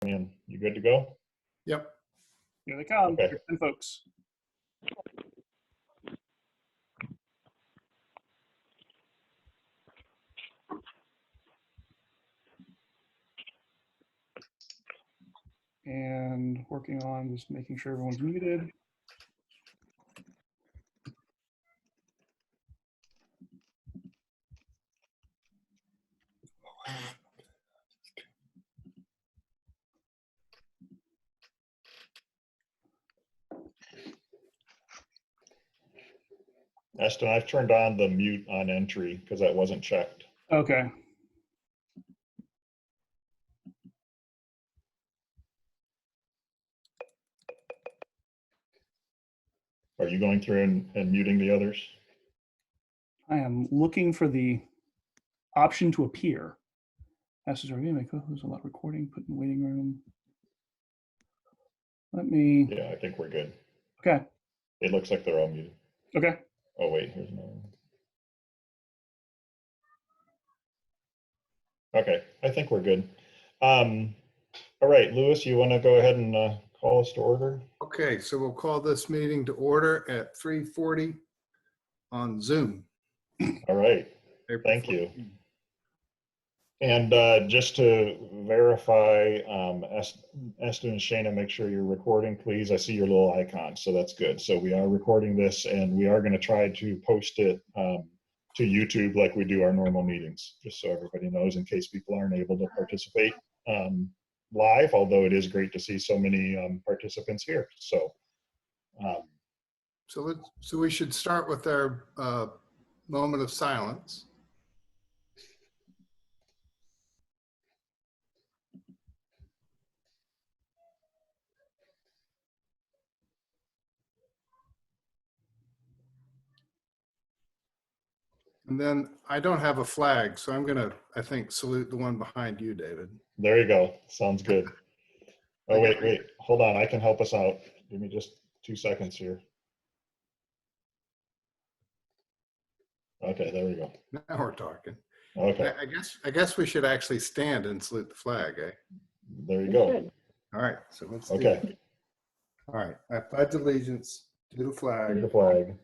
in. You good to go? Yep. Here they come, Okay. Here come folks. And working on just making sure everyone's muted. Eston, I've turned on the mute on entry because that wasn't checked. Okay. Are you going through and muting the others? I am looking for the option to appear. Masters review, my co-host, a lot recording, put in waiting room. Let me, Yeah, I think we're good. okay, It looks like they're all muted. okay. Oh, wait, here's another one. Okay, I think we're good. All right, Louis, you want to go ahead and call us to order? Okay, so we'll call this meeting to order at 3:40 on Zoom. All right, April thank you. 14. And just to verify, Eston and Shana, make sure you're recording, please. I see your little icon, so that's good. So we are recording this, and we are going to try to post it to YouTube like we do our normal meetings, just so everybody knows in case people aren't able to participate live, although it is great to see so many participants here. So, So we should start with our moment of silence. And then I don't have a flag, so I'm going to, I think, salute the one behind you, David. there you go. Sounds good. Oh, wait, hold on. I can help us out. Give me just 2 seconds here. Okay, there we go. Now we're talking. Okay, I guess we should actually stand and salute the flag, eh? there you go. All right, so let's do Okay. it. All right, I pledge allegiance to the flag To the flag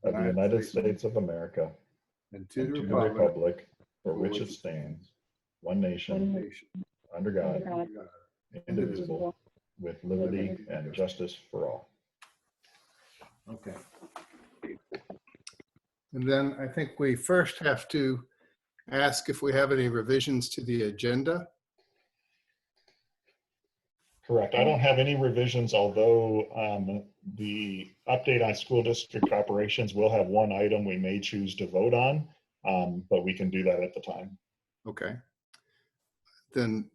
of the United States of America and to and the to the republic republic for which it stands, one nation, under God, indivisible, with liberty and justice for all. Okay. And then I think we first have to ask if we have any revisions to the agenda. Correct. I don't have any revisions, although the update on school district operations will have one item we may choose to vote on, but we can do that at the time. Okay. Then,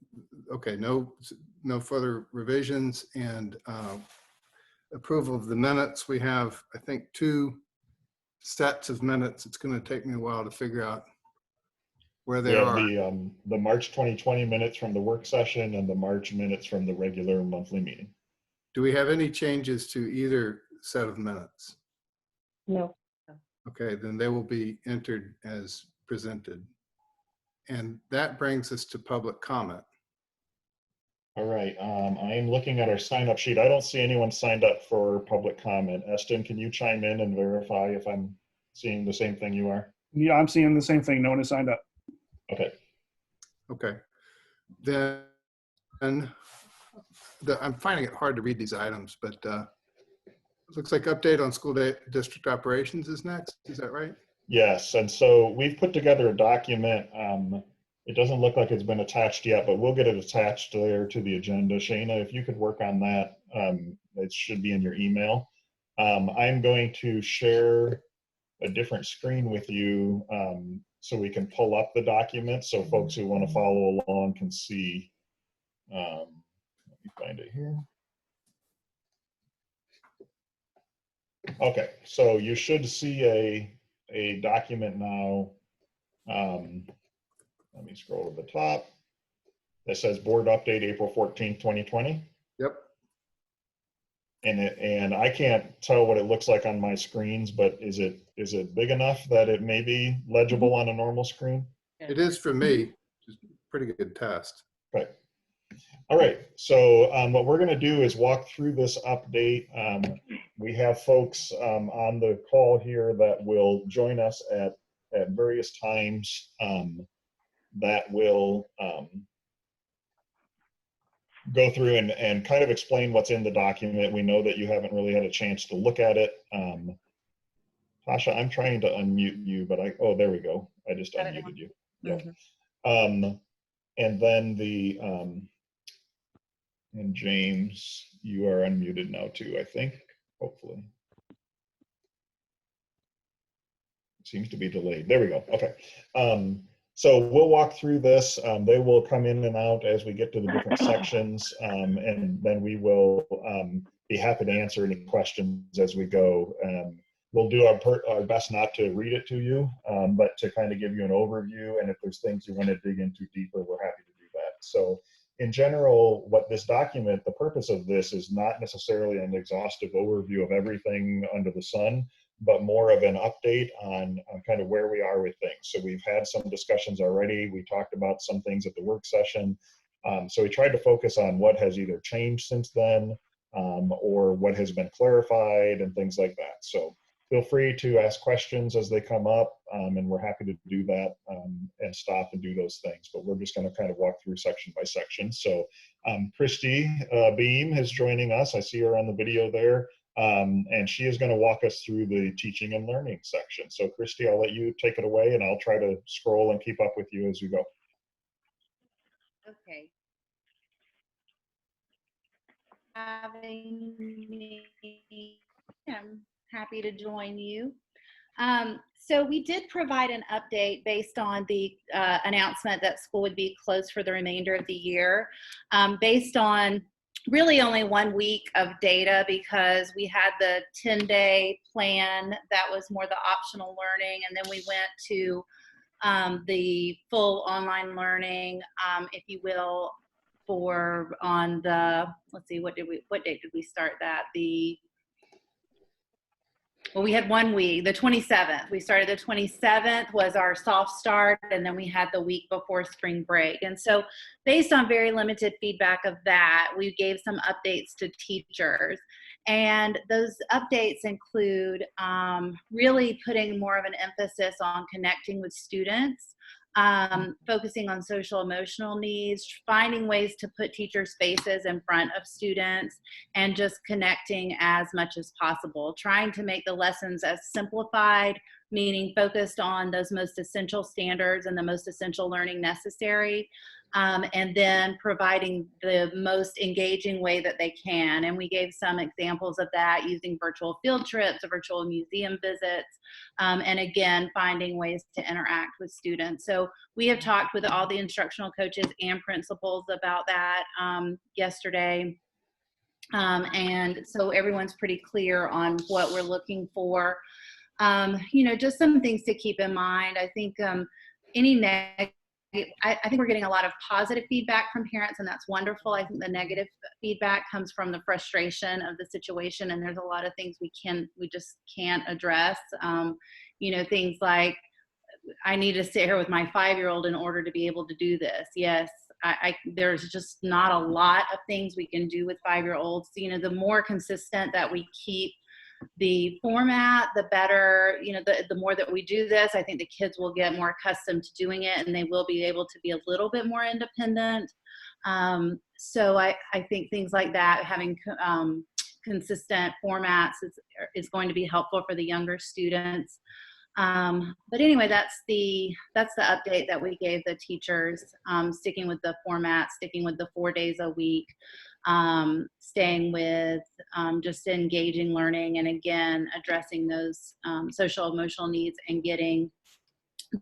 okay, no further revisions and approval of the minutes. We have, I think, 2 sets of minutes. It's going to take me a while to figure out where We they have are. the March 2020 minutes from the work session and the March minutes from the regular monthly meeting. Do we have any changes to either set of minutes? No. Okay, then they will be entered as presented. And that brings us to public comment. All right, I am looking at our sign up sheet. I don't see anyone signed up for public comment. Eston, can you chime in and verify if I'm seeing the same thing you are? Yeah, I'm seeing the same thing. No one has signed up. Okay. Okay. Then I'm finding it hard to read these items, but it looks like update on school district operations is next. Is that right? Yes, and so we've put together a document. It doesn't look like it's been attached yet, but we'll get it attached there to the agenda. Shana, if you could work on that, it should be in your email. I'm going to share a different screen with you so we can pull up the document so folks who want to follow along can see. Let me find it here. Okay, so you should see a document now. Let me scroll to the top. That says board update April 14th, 2020. Yep. And I can't tell what it looks like on my screens, but is it big enough that it may be legible on a normal screen? It is for me. Just pretty good test. Right. All right, so what we're going to do is walk through this update. We have folks on the call here that will join us at various times that will go through and kind of explain what's in the document. We know that you haven't really had a chance to look at it. Tasha, I'm trying to unmute you, but oh, there we go. I just unmuted you. Yep. And then and James, you are unmuted now too, I think, hopefully. It seems to be delayed. There we go. Okay. So we'll walk through this. They will come in and out as we get to the different sections, and then we will be happy to answer any questions as we go. We'll do our best not to read it to you, but to kind of give you an overview. And if there's things you want to dig into deeper, we're happy to do that. So in general, what this document, the purpose of this is not necessarily an exhaustive overview of everything under the sun, but more of an update on kind of where we are with things. So we've had some discussions already. We talked about some things at the work session. So we tried to focus on what has either changed since then or what has been clarified and things like that. So feel free to ask questions as they come up, and we're happy to do that and stop and do those things. But we're just going to kind of walk through section by section. So Christy Beam is joining us. I see her on the video there. And she is going to walk us through the teaching and learning section. So Christy, I'll let you take it away, and I'll try to scroll and keep up with you as we go. Okay. Having me, I'm happy to join you. So we did provide an update based on the announcement that school would be closed for the remainder of the year, based on really only 1 week of data, because we had the 10-day plan that was more the optional learning, and then we went to the full online learning, if you will, for on the, let's see, what date did we start that? Well, we had 1 week, the 27th. We started the 27th was our soft start, and then we had the week before spring break. And so based on very limited feedback of that, we gave some updates to teachers. And those updates include really putting more of an emphasis on connecting with students, focusing on social emotional needs, finding ways to put teachers' faces in front of students, and just connecting as much as possible, trying to make the lessons as simplified, meaning focused on those most essential standards and the most essential learning necessary, and then providing the most engaging way that they can. And we gave some examples of that using virtual field trips, virtual museum visits, and again, finding ways to interact with students. So we have talked with all the instructional coaches and principals about that yesterday. And so everyone's pretty clear on what we're looking for. You know, just some things to keep in mind. I think I think we're getting a lot of positive feedback from parents, and that's wonderful. I think the negative feedback comes from the frustration of the situation, and there's a lot of things we just can't address. You know, things like, I need to sit here with my 5-year-old in order to be able to do this. Yes, there's just not a lot of things we can do with 5-year-olds. You know, the more consistent that we keep the format, the better. You know, the more that we do this, I think the kids will get more accustomed to doing it, and they will be able to be a little bit more independent. So I think things like that, having consistent formats is going to be helpful for the younger students. But anyway, that's the update that we gave the teachers, sticking with the format, sticking with the 4 days a week, staying with just engaging learning, and again, addressing those social emotional needs and getting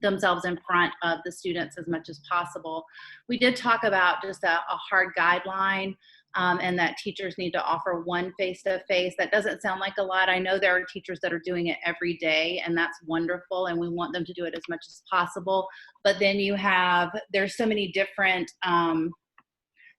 themselves in front of the students as much as possible. We did talk about just a hard guideline, and that teachers need to offer one face-to-face. That doesn't sound like a lot. I know there are teachers that are doing it every day, and that's wonderful, and we want them to do it as much as possible. But then there's so many different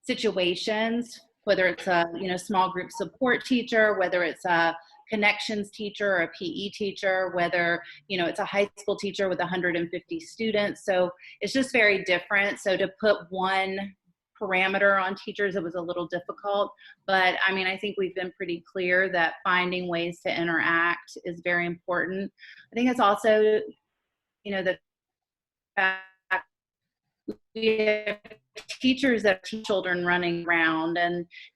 situations, whether it's a small group support teacher, whether it's a connections teacher or a PE teacher, whether it's a high school teacher with 150 students. So it's just very different. So to put one parameter on teachers, it was a little difficult. But I mean, I think we've been pretty clear that finding ways to interact is very important. I think it's also, the fact we have teachers that teach children running around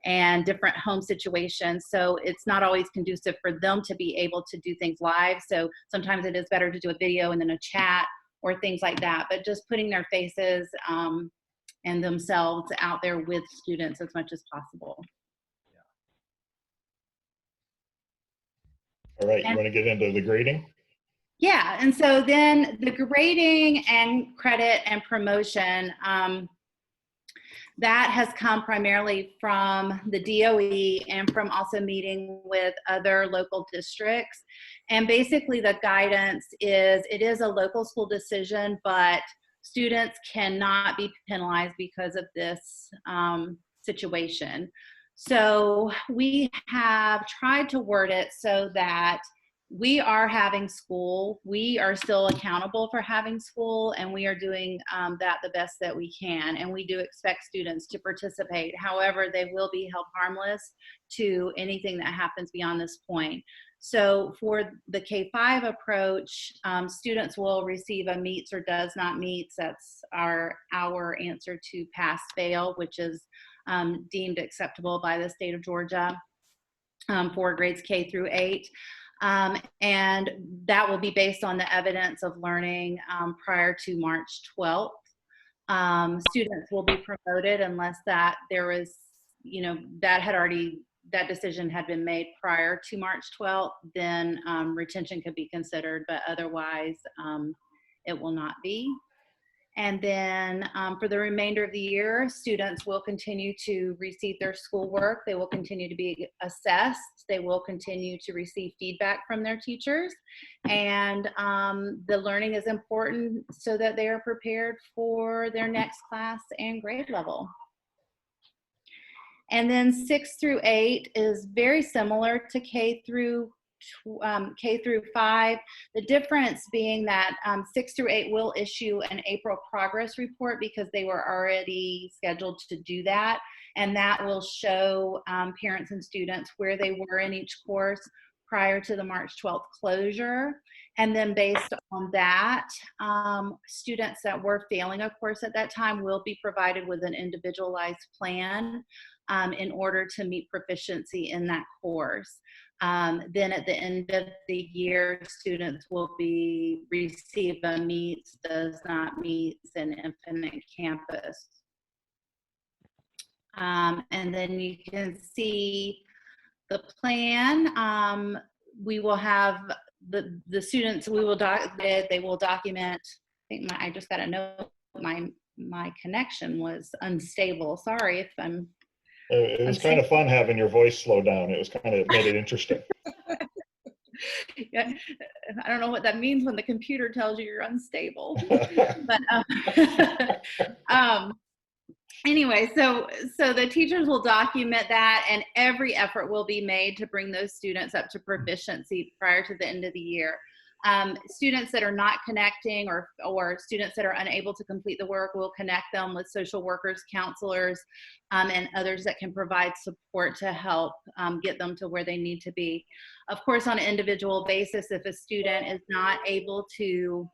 and different home situations. So it's not always conducive for them to be able to do things live. So sometimes it is better to do a video and then a chat or things like that. But just putting their faces and themselves out there with students as much as possible. All right, you want to get into the grading? Yeah, and so then the grading and credit and promotion, that has come primarily from the DOE and from also meeting with other local districts. And basically the guidance is, it is a local school decision, but students cannot be penalized because of this situation. So we have tried to word it so that we are having school, we are still accountable for having school, and we are doing that the best that we can. And we do expect students to participate. However, they will be held harmless to anything that happens beyond this point. So for the K-5 approach, students will receive a meets or does not meets. That's our answer to pass fail, which is deemed acceptable by the state of Georgia for grades K through 8. And that will be based on the evidence of learning prior to March 12th. Students will be promoted unless that there was, that decision had been made prior to March 12th, then retention could be considered, but otherwise it will not be. And then for the remainder of the year, students will continue to receive their schoolwork. They will continue to be assessed. They will continue to receive feedback from their teachers. And the learning is important so that they are prepared for their next class and grade level. And then 6 through 8 is very similar to K through 5. The difference being that 6 through 8 will issue an April progress report because they were already scheduled to do that. And that will show parents and students where they were in each course prior to the March 12th closure. And then based on that, students that were failing a course at that time will be provided with an individualized plan in order to meet proficiency in that course. Then at the end of the year, students will receive a meets, does not meets, and infinite campus. And then you can see the plan. We will have the students, they will document. I think I just got a note, my connection was unstable. Sorry if I'm. It was kind of fun having your voice slow down. It was made it interesting. Yeah, I don't know what that means when the computer tells you you're unstable. But anyway, so the teachers will document that, and every effort will be made to bring those students up to proficiency prior to the end of the year. Students that are not connecting or students that are unable to complete the work, we'll connect them with social workers, counselors, and others that can provide support to help get them to where they need to be. Of course, on an individual basis, if a student is not able to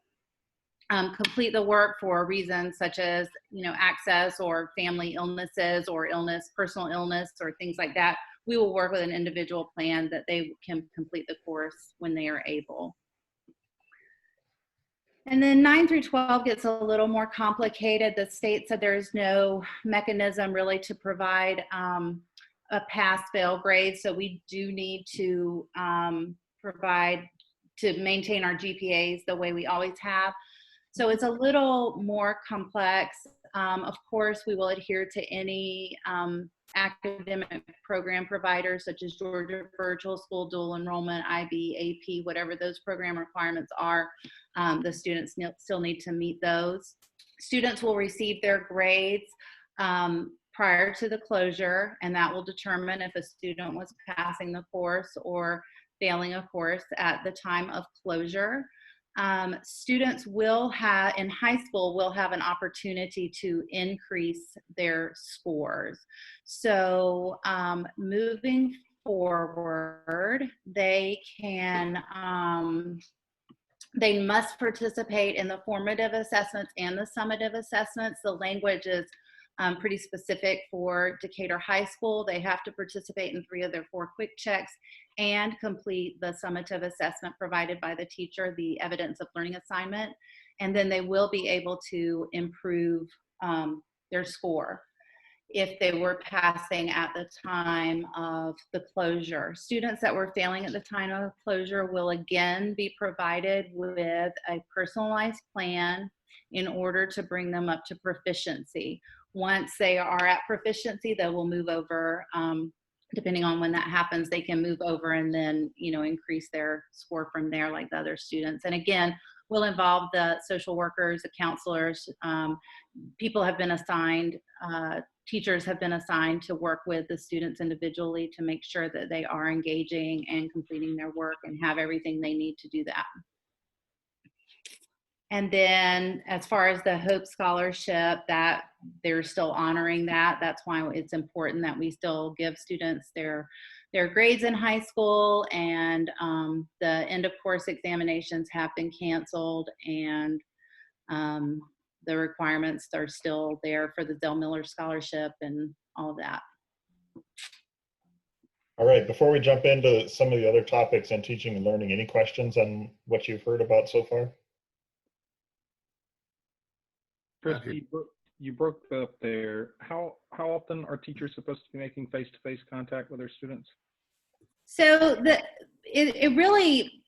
complete the work for reasons such as, access or family illnesses or personal illness or things like that, we will work with an individual plan that they can complete the course when they are able. And then 9 through 12 gets a little more complicated. The state said there's no mechanism really to provide a pass-fail grade, so we do need to provide to maintain our GPAs the way we always have. So it's a little more complex. Of course, we will adhere to any academic program providers such as Georgia Virtual School, Dual Enrollment, IB, AP, whatever those program requirements are. The students still need to meet those. Students will receive their grades prior to the closure, and that will determine if a student was passing the course or failing a course at the time of closure. students will have, in high school, will have an opportunity to increase their scores. So moving forward, they must participate in the formative assessments and the summative assessments. The language is pretty specific for Decatur High School. They have to participate in 3 of their 4 quick checks and complete the summative assessment provided by the teacher, the evidence of learning assignment, and then they will be able to improve their score if they were passing at the time of the closure. Students that were failing at the time of closure will again be provided with a personalized plan in order to bring them up to proficiency. Once they are at proficiency, they will move over, depending on when that happens, they can move over and then, increase their score from there like the other students. And again, will involve the social workers, the counselors. People have been assigned, teachers have been assigned to work with the students individually to make sure that they are engaging and completing their work and have everything they need to do that. And then as far as the Hope Scholarship, that they're still honoring that. That's why it's important that we still give students their grades in high school, and the end of course examinations have been canceled, and the requirements are still there for the Del Miller Scholarship and all of that. All right, before we jump into some of the other topics on teaching and learning, any questions on what you've heard about so far? Chris, you broke up there. How often are teachers supposed to be making face-to-face contact with their students? So it really,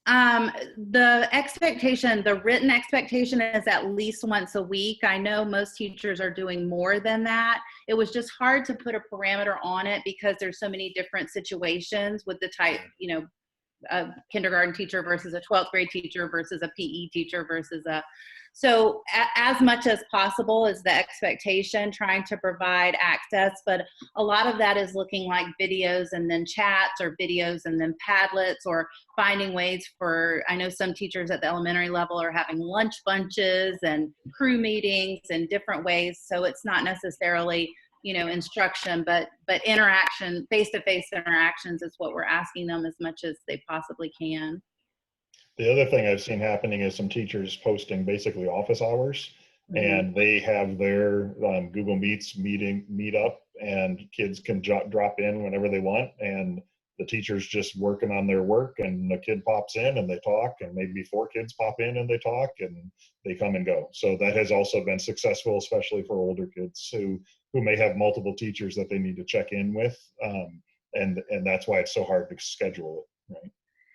the expectation, the written expectation is at least once a week. I know most teachers are doing more than that. It was just hard to put a parameter on it because there's so many different situations with the type, a kindergarten teacher versus a 12th grade teacher versus a PE teacher versus so as much as possible is the expectation, trying to provide access, but a lot of that is looking like videos and then chats, or videos and then Padlets, or finding ways for, I know some teachers at the elementary level are having lunch bunches and crew meetings and different ways. So it's not necessarily, instruction, but interaction, face-to-face interactions is what we're asking them as much as they possibly can. The other thing I've seen happening is some teachers posting basically office hours, and they have their Google Meets meet up, and kids can drop in whenever they want, and the teacher's just working on their work, and the kid pops in and they talk, and maybe 4 kids pop in and they talk, and they come and go. So that has also been successful, especially for older kids who may have multiple teachers that they need to check in with, and that's why it's so hard to schedule it, right?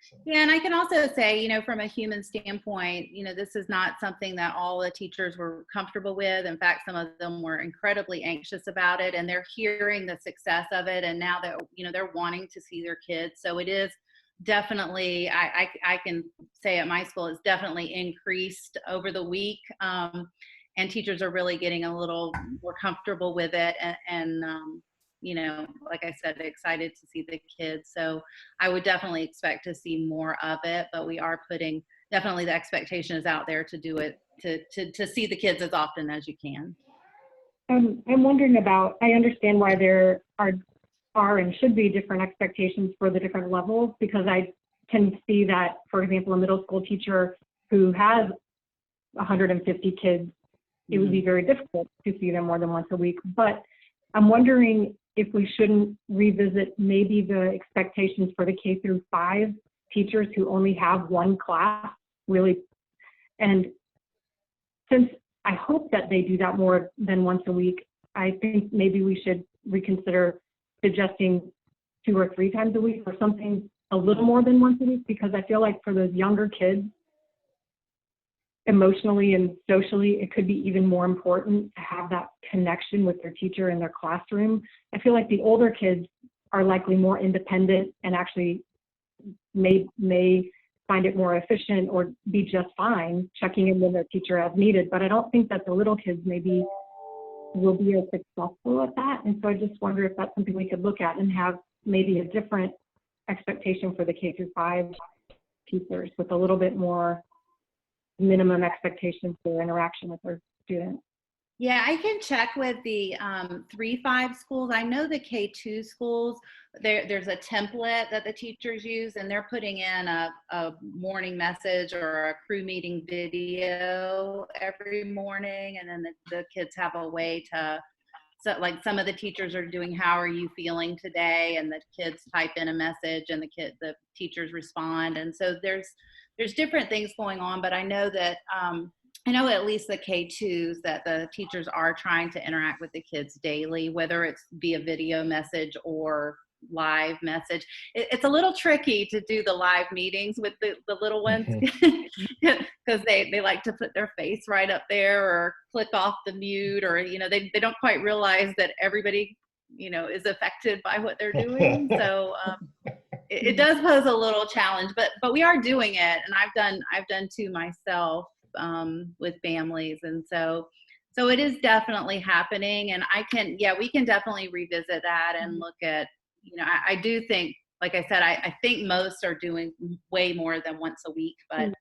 So. Yeah, and I can also say, from a human standpoint, this is not something that all the teachers were comfortable with. In fact, some of them were incredibly anxious about it, and they're hearing the success of it, and now that they're wanting to see their kids. So it is definitely, I can say at my school, it's definitely increased over the week, and teachers are really getting a little more comfortable with it, and like I said, excited to see the kids. So I would definitely expect to see more of it, but we are putting, definitely the expectation is out there to do it, to see the kids as often as you can. I'm wondering about, I understand why there are and should be different expectations for the different levels, because I can see that, for example, a middle school teacher who has 150 kids, it would be very difficult to see them more than once a week. But I'm wondering if we shouldn't revisit maybe the expectations for the K through 5 teachers who only have one class, really. And since I hope that they do that more than once a week, I think maybe we should reconsider suggesting 2 or 3 times a week, or something a little more than once a week, because I feel like for those younger kids, emotionally and socially, it could be even more important to have that connection with their teacher in their classroom. I feel like the older kids are likely more independent and actually may find it more efficient or be just fine checking in with their teacher as needed. But I don't think that the little kids maybe will be as successful at that. And so I just wonder if that's something we could look at and have maybe a different expectation for the K through 5 teachers with a little bit more minimum expectations for interaction with their students? Yeah, I can check with the 3-5 schools. I know the K2 schools, there's a template that the teachers use, and they're putting in a morning message or a crew meeting video every morning, and then the kids have a way to, so like some of the teachers are doing, how are you feeling today? And the kids type in a message and the teachers respond. And so there's different things going on, but I know that, I know at least the K2s that the teachers are trying to interact with the kids daily, whether it's via video message or live message. It's a little tricky to do the live meetings with the little ones because they like to put their face right up there or click off the mute, or, you know, they don't quite realize that everybody, you know, is affected by what they're doing. So it does pose a little challenge, but we are doing it, and I've done two myself with families, and so it is definitely happening. And we can definitely revisit that and look at, you know, I do think, like I said, I think most are doing way more than once a week, but.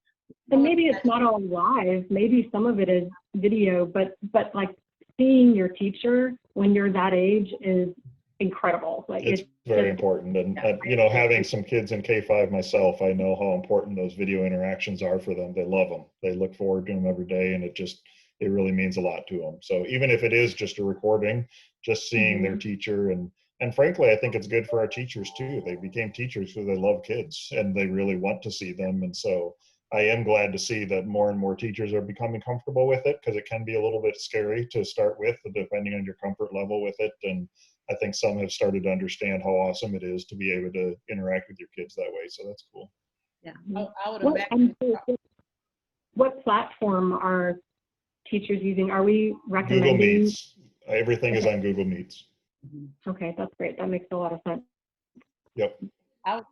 And maybe it's not all live, maybe some of it is video, but like seeing your teacher when you're that age is incredible. Like it's very important. And, you know, having some kids in K5 myself, I know how important those video interactions are for them. They love them. They look forward to them every day, and it really means a lot to them. So even if it is just a recording, just seeing their teacher, and frankly, I think it's good for our teachers too. They became teachers because they love kids and they really want to see them. And so I am glad to see that more and more teachers are becoming comfortable with it, because it can be a little bit scary to start with, depending on your comfort level with it. And I think some have started to understand how awesome it is to be able to interact with your kids that way. So that's cool. Yeah. I would imagine. What platform are teachers using? Are we recommending? Google Meets. Everything is on Google Meets. Okay, that's great. That makes a lot of sense. Yep. I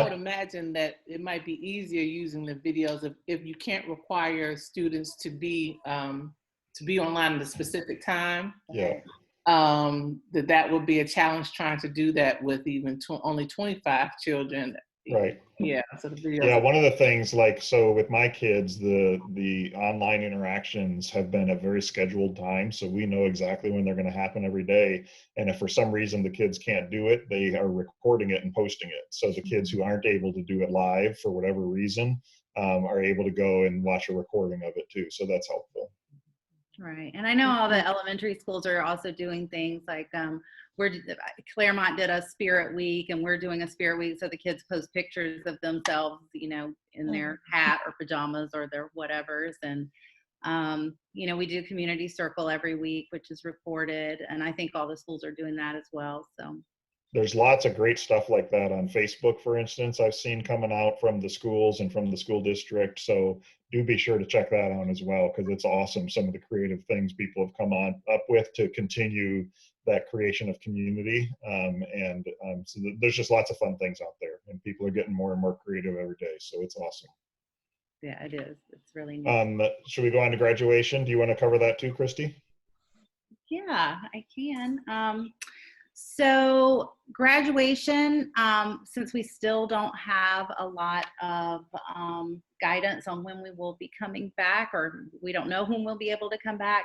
would imagine that it might be easier using the videos if you can't require students to be online at a specific time. Yeah. That would be a challenge trying to do that with even only 25 children. Right. Yeah. So the videos. Yeah, one of the things, like, so with my kids, the online interactions have been at very scheduled time, so we know exactly when they're going to happen every day. And if for some reason the kids can't do it, they are recording it and posting it. So the kids who aren't able to do it live for whatever reason are able to go and watch a recording of it too. So that's helpful. Right. And I know all the elementary schools are also doing things like Claremont did a spirit week, and we're doing a spirit week. So the kids post pictures of themselves, you know, in their hat or pajamas or their whatevers. And, you know, we do community circle every week, which is recorded. And I think all the schools are doing that as well. So there's lots of great stuff like that on Facebook, for instance, I've seen coming out from the schools and from the school district. So do be sure to check that out as well, because it's awesome. Some of the creative things people have come up with to continue that creation of community. So there's just lots of fun things out there, and people are getting more and more creative every day. So it's awesome. yeah, it is. It's really neat. Should we go on to graduation? Do you want to cover that too, Christy? Yeah, I can. So graduation, since we still don't have a lot of guidance on when we will be coming back, or we don't know when we'll be able to come back,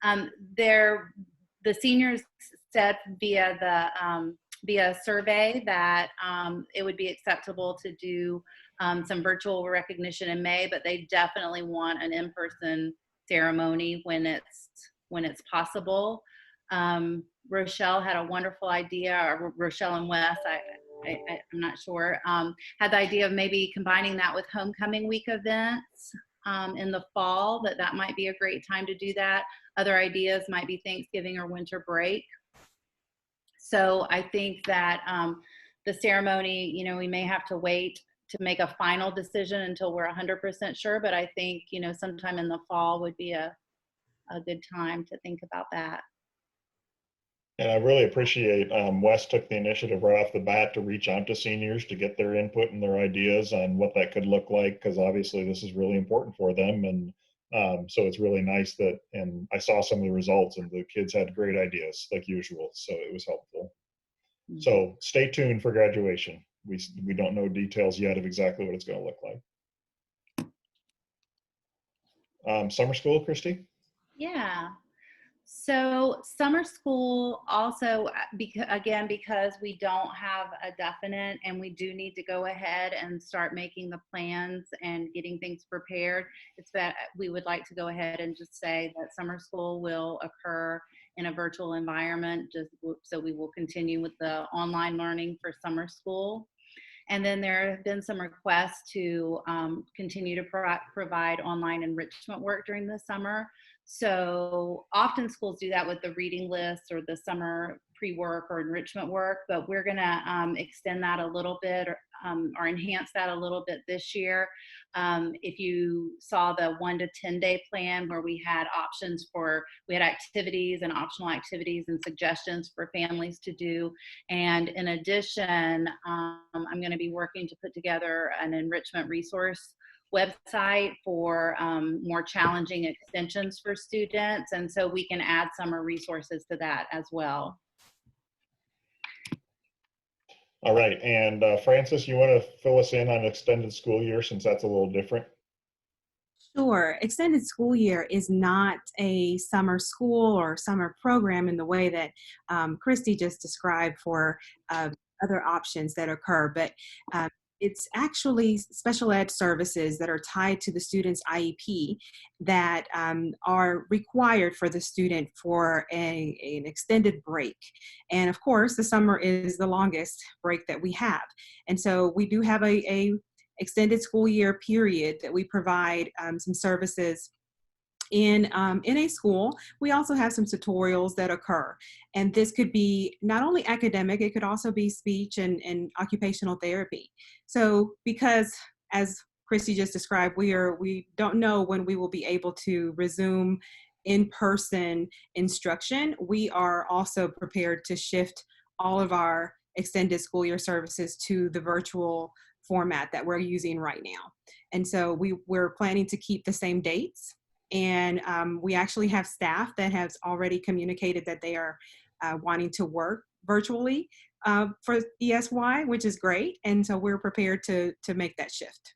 the seniors said via survey that it would be acceptable to do some virtual recognition in May, but they definitely want an in-person ceremony when it's possible. Rochelle had a wonderful idea, or Rochelle and Wes, I'm not sure, had the idea of maybe combining that with homecoming week events in the fall, that might be a great time to do that. Other ideas might be Thanksgiving or winter break. So I think that the ceremony, you know, we may have to wait to make a final decision until we're 100% sure, but I think, you know, sometime in the fall would be a good time to think about that. And I really appreciate Wes took the initiative right off the bat to reach out to seniors to get their input and their ideas on what that could look like, because obviously this is really important for them. And so it's really nice that, and I saw some of the results, and the kids had great ideas like usual. So it was helpful. Mm-hmm. So stay tuned for graduation. We don't know details yet of exactly what it's going to look like. Summer school, Christy? Yeah. So summer school also, because we don't have a definite and we do need to go ahead and start making the plans and getting things prepared, it's that we would like to go ahead and just say that summer school will occur in a virtual environment, so we will continue with the online learning for summer school. And then there have been some requests to continue to provide online enrichment work during the summer. So often schools do that with the reading list or the summer pre-work or enrichment work, but we're gonna extend that a little bit or enhance that a little bit this year. If you saw the 1 to 10 day plan where we had options we had activities and optional activities and suggestions for families to do. And in addition, I'm gonna be working to put together an enrichment resource website for more challenging extensions for students. And so we can add summer resources to that as well. All right, and Francis, you want to fill us in on extended school year since that's a little different? Sure. Extended school year is not a summer school or summer program in the way that Christy just described for other options that occur, but it's actually special ed services that are tied to the student's IEP that are required for the student for an extended break. And of course, the summer is the longest break that we have. And so we do have a extended school year period that we provide some services in a school. We also have some tutorials that occur. And this could be not only academic, it could also be speech and occupational therapy. So because, as Christy just described, we don't know when we will be able to resume in-person instruction, we are also prepared to shift all of our extended school year services to the virtual format that we're using right now. And so we're planning to keep the same dates. And we actually have staff that has already communicated that they are wanting to work virtually for ESY, which is great. And so we're prepared to make that shift.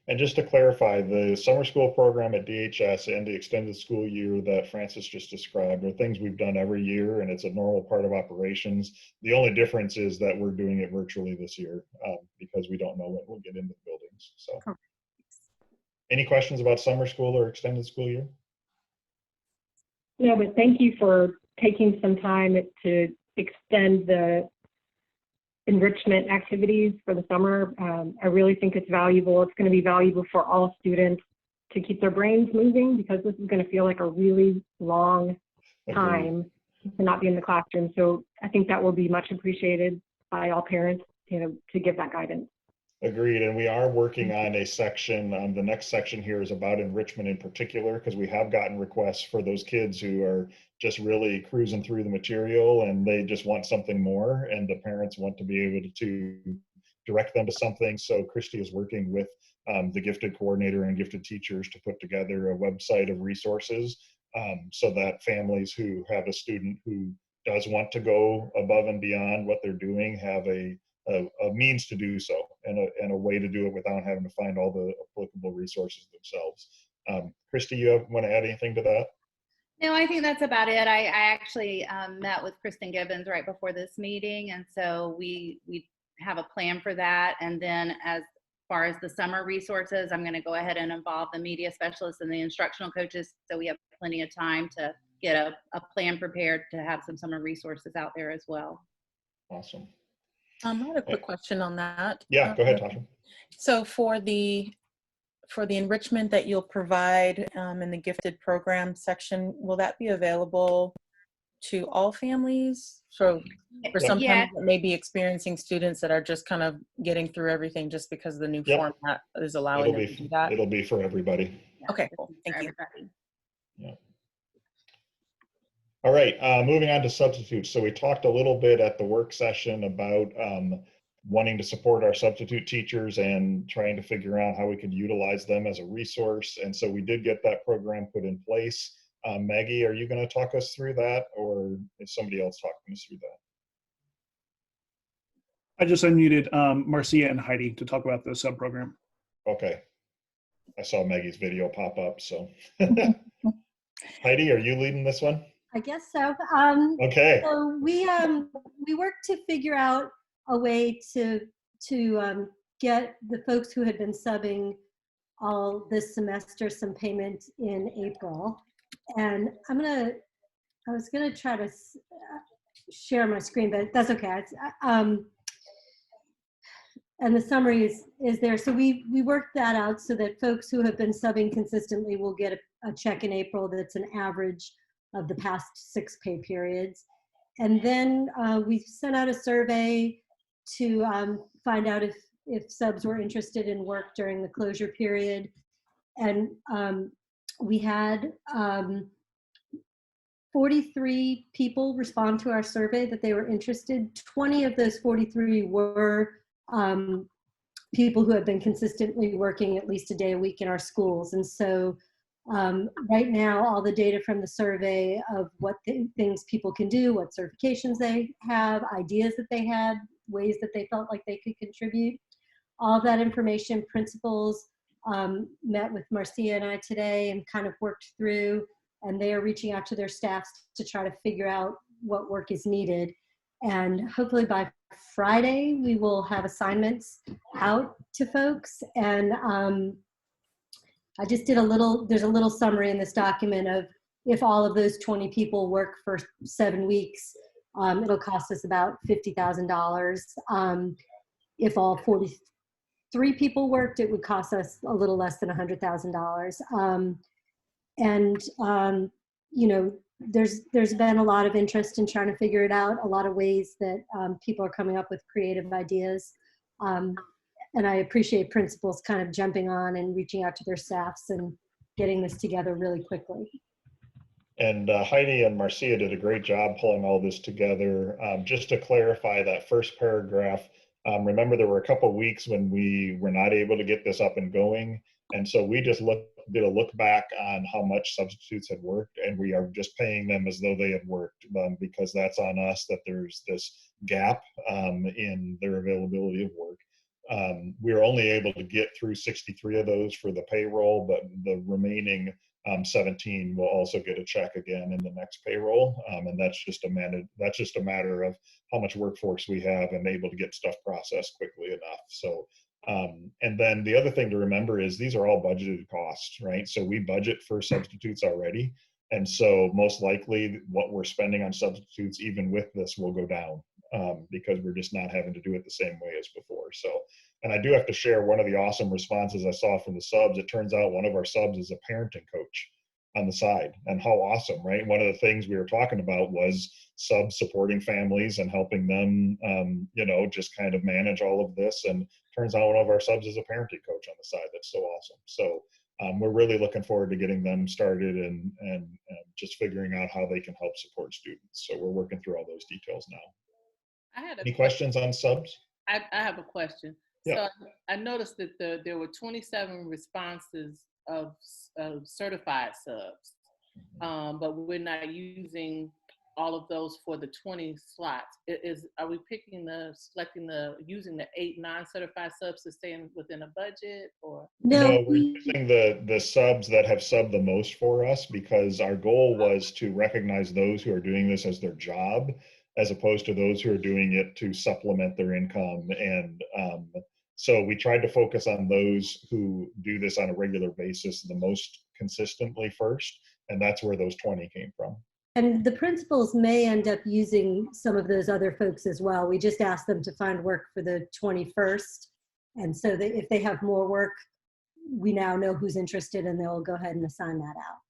And just to clarify, the summer school program at DHS and the extended school year that Francis just described are things we've done every year, and it's a normal part of operations. The only difference is that we're doing it virtually this year because we don't know when we'll get into the buildings. So. Correct. Any questions about summer school or extended school year? No, but thank you for taking some time to extend the enrichment activities for the summer. I really think it's valuable. It's going to be valuable for all students to keep their brains moving, because this is going to feel like a really long time to not be in the classroom. So I think that will be much appreciated by all parents, to give that guidance. Agreed, and we are working on a section. The next section here is about enrichment in particular, because we have gotten requests for those kids who are just really cruising through the material and they just want something more, and the parents want to be able to direct them to something. So Christy is working with the gifted coordinator and gifted teachers to put together a website of resources so that families who have a student who does want to go above and beyond what they're doing have a means to do so, and a way to do it without having to find all the applicable resources themselves. Christy, you want to add anything to that? No, I think that's about it. I actually met with Kristen Gibbons right before this meeting, and so we have a plan for that. And then as far as the summer resources, I'm going to go ahead and involve the media specialists and the instructional coaches, so we have plenty of time to get a plan prepared to have some summer resources out there as well. Awesome. I had a quick question on that. Yeah, go ahead, Tasha. So for the enrichment that you'll provide in the gifted program section, will that be available to all families? So for some families that may be experiencing students that are just kind of getting through everything just because the new format is allowing them to do that? It'll be for everybody. Okay, cool. Thank you. Yeah. All right, moving on to substitutes. So we talked a little bit at the work session about wanting to support our substitute teachers and trying to figure out how we could utilize them as a resource. And so we did get that program put in place. Maggie, are you going to talk us through that, or is somebody else talking us through that? I just unmuted Marcia and Heidi to talk about the sub program. Okay. I saw Maggie's video pop up, so. Heidi, are you leading this one? I guess so. Okay. So we worked to figure out a way to get the folks who had been subbing all this semester some payment in April, and I was gonna try to share my screen, but that's okay. And the summary is there. So we worked that out so that folks who have been subbing consistently will get a check in April that's an average of the past 6 pay periods. And then we sent out a survey to find out if subs were interested in work during the closure period. And we had 43 people respond to our survey that they were interested. 20 of those 43 were people who have been consistently working at least a day a week in our schools. And so right now, all the data from the survey of what things people can do, what certifications they have, ideas that they had, ways that they felt like they could contribute, all that information, principals met with Marcia and I today and kind of worked through, and they are reaching out to their staffs to try to figure out what work is needed. And hopefully by Friday, we will have assignments out to folks. And I just did there's a little summary in this document of if all of those 20 people work for 7 weeks, it'll cost us about $50,000. If all 43 people worked, it would cost us a little less than $100,000. You know, there's been a lot of interest in trying to figure it out, a lot of ways that people are coming up with creative ideas. And I appreciate principals kind of jumping on and reaching out to their staffs and getting this together really quickly. And Heidi and Marcia did a great job pulling all this together. Just to clarify that first paragraph, remember there were a couple of weeks when we were not able to get this up and going. And so we just did a look back on how much substitutes had worked, and we are just paying them as though they had worked because that's on us that there's this gap in their availability of work. We were only able to get through 63 of those for the payroll, but the remaining 17 will also get a check again in the next payroll. And that's just a matter of how much workforce we have and able to get stuff processed quickly enough. So, and then the other thing to remember is these are all budgeted costs, right? So we budget for substitutes already. And so most likely what we're spending on substitutes, even with this, will go down because we're just not having to do it the same way as before. So, and I do have to share one of the awesome responses I saw from the subs. It turns out one of our subs is a parenting coach on the side, and how awesome, right? One of the things we were talking about was subs supporting families and helping them, you know, just kind of manage all of this. And turns out one of our subs is a parenting coach on the side. That's so awesome. So we're really looking forward to getting them started and just figuring out how they can help support students. So we're working through all those details now. Any questions on subs? I have a question. Yeah. So I noticed that there were 27 responses of certified subs, but we're not using all of those for the 20 slots. Are we using the 8 non-certified subs to stay within a budget, or? No, we're using the subs that have subbed the most for us, because our goal was to recognize those who are doing this as their job, as opposed to those who are doing it to supplement their income. And so we tried to focus on those who do this on a regular basis the most consistently first, and that's where those 20 came from. And the principals may end up using some of those other folks as well. We just asked them to find work for the 21st. And so that if they have more work, we now know who's interested and they'll go ahead and assign that out.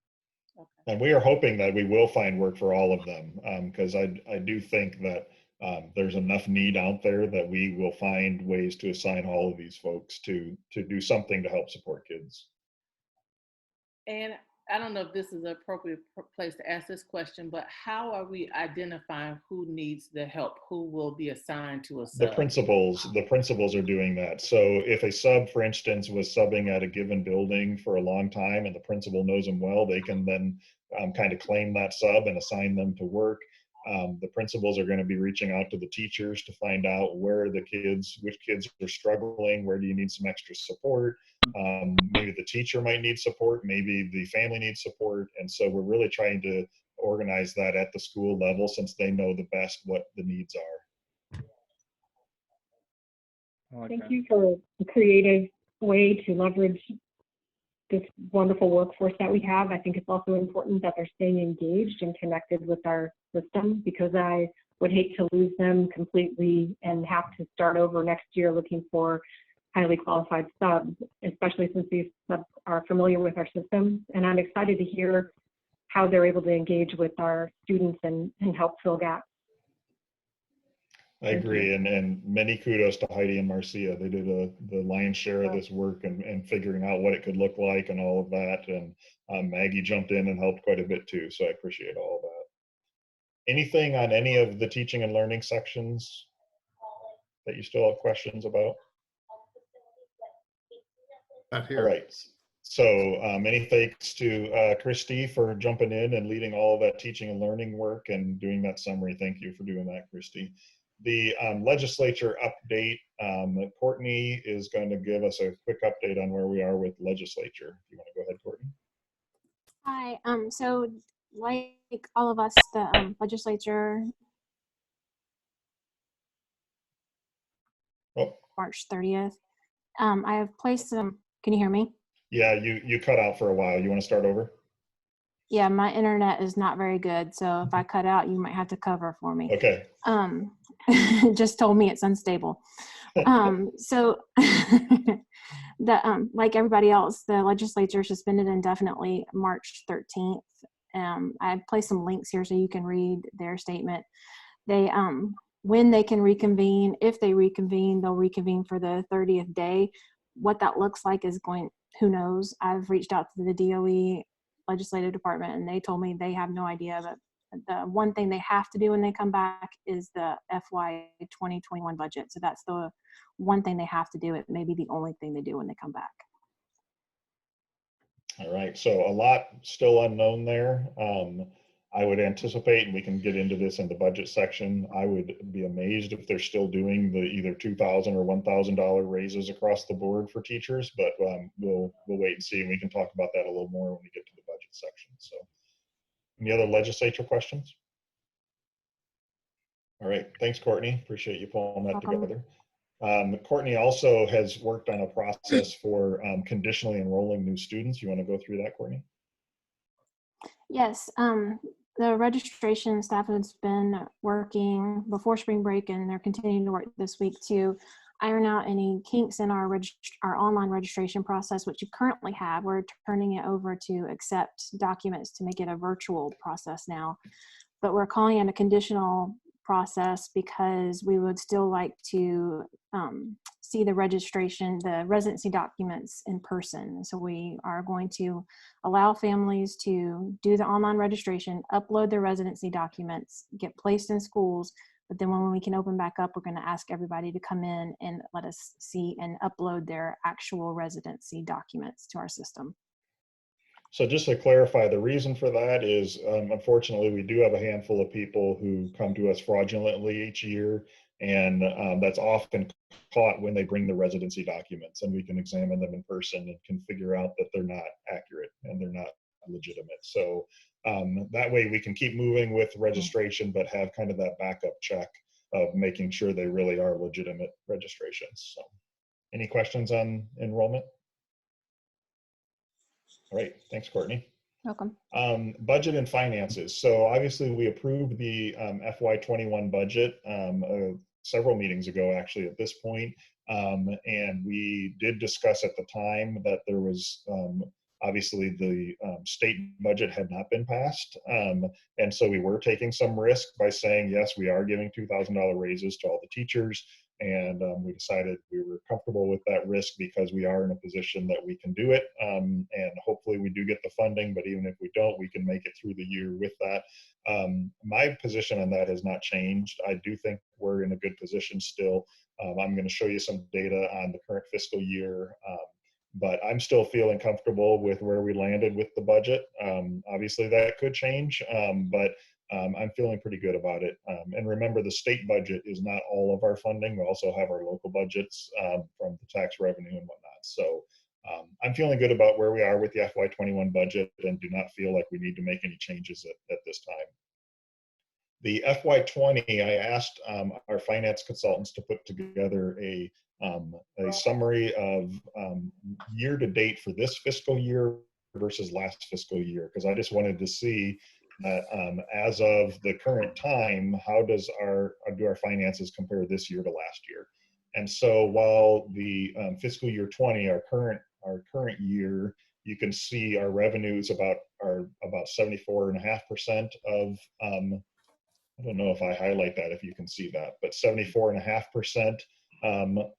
Okay. And we are hoping that we will find work for all of them, because I do think that there's enough need out there that we will find ways to assign all of these folks to do something to help support kids. And I don't know if this is an appropriate place to ask this question, but how are we identifying who needs the help? Who will be assigned to a sub? The principals are doing that. So if a sub, for instance, was subbing at a given building for a long time and the principal knows them well, they can then kind of claim that sub and assign them to work. The principals are going to be reaching out to the teachers to find out which kids are struggling, where do you need some extra support. Maybe the teacher might need support, maybe the family needs support. And so we're really trying to organize that at the school level, since they know the best what the needs are. Thank you for a creative way to leverage this wonderful workforce that we have. I think it's also important that they're staying engaged and connected with our system, because I would hate to lose them completely and have to start over next year looking for highly qualified subs, especially since these subs are familiar with our system. And I'm excited to hear how they're able to engage with our students and help fill gaps. I agree, and many kudos to Heidi and Marcia. They did the lion's share of this work and figuring out what it could look like and all of that. And Maggie jumped in and helped quite a bit too, so I appreciate all of that. Anything on any of the teaching and learning sections that you still have questions about? Not here. All right. So many thanks to Christy for jumping in and leading all of that teaching and learning work and doing that summary. Thank you for doing that, Christy. The legislature update, Courtney is going to give us a quick update on where we are with legislature. If you want to go ahead, Courtney. Hi, so like all of us, the legislature, March 30th, I have placed some, can you hear me? Yeah, you cut out for a while. You want to start over? Yeah, my internet is not very good, so if I cut out, you might have to cover for me. Okay. Just told me it's unstable. So like everybody else, the legislature suspended indefinitely March 13th. I placed some links here so you can read their statement. They when they can reconvene, if they reconvene, they'll reconvene for the 30th day. What that looks like is who knows? I've reached out to the DOE legislative department and they told me they have no idea, but the one thing they have to do when they come back is the FY 2021 budget. So that's the one thing they have to do. It may be the only thing they do when they come back. All right, so a lot still unknown there. I would anticipate, and we can get into this in the budget section, I would be amazed if they're still doing the either $2,000 or $1,000 raises across the board for teachers, but we'll wait and see, and we can talk about that a little more when we get to the budget section. So, any other legislature questions? All right, thanks, Courtney. Appreciate you pulling that together. Courtney also has worked on a process for conditionally enrolling new students. You want to go through that, Courtney? Yes, the registration staff has been working before spring break and they're continuing to work this week to iron out any kinks in our online registration process, which you currently have. We're turning it over to accept documents to make it a virtual process now, but we're calling it a conditional process because we would still like to see the residency documents in person. So we are going to allow families to do the online registration, upload their residency documents, get placed in schools, but then when we can open back up, we're going to ask everybody to come in and let us see and upload their actual residency documents to our system. So just to clarify, the reason for that is, unfortunately, we do have a handful of people who come to us fraudulently each year, and that's often caught when they bring the residency documents, and we can examine them in person and can figure out that they're not accurate and they're not legitimate. So that way we can keep moving with registration, but have kind of that backup check of making sure they really are legitimate registrations. So, any questions on enrollment? All right, thanks, Courtney. Welcome. Budget and finances. So obviously we approved the FY21 budget several meetings ago, actually, at this point. And we did discuss at the time that there was obviously the state budget had not been passed. And so we were taking some risk by saying, yes, we are giving $2,000 raises to all the teachers. And we decided we were comfortable with that risk because we are in a position that we can do it. And hopefully we do get the funding, but even if we don't, we can make it through the year with that. My position on that has not changed. I do think we're in a good position still. I'm going to show you some data on the current fiscal year, but I'm still feeling comfortable with where we landed with the budget. Obviously that could change, but I'm feeling pretty good about it. And remember, the state budget is not all of our funding. We also have our local budgets from the tax revenue and whatnot. So I'm feeling good about where we are with the FY21 budget and do not feel like we need to make any changes at this time. The FY20, I asked our finance consultants to put together a summary of year to date for this fiscal year versus last fiscal year, because I just wanted to see that as of the current time, how do our finances compare this year to last year? And so while the fiscal year 20, our current year, you can see our revenues are about 74.5% of I don't know if I highlight that, if you can see that, but 74.5%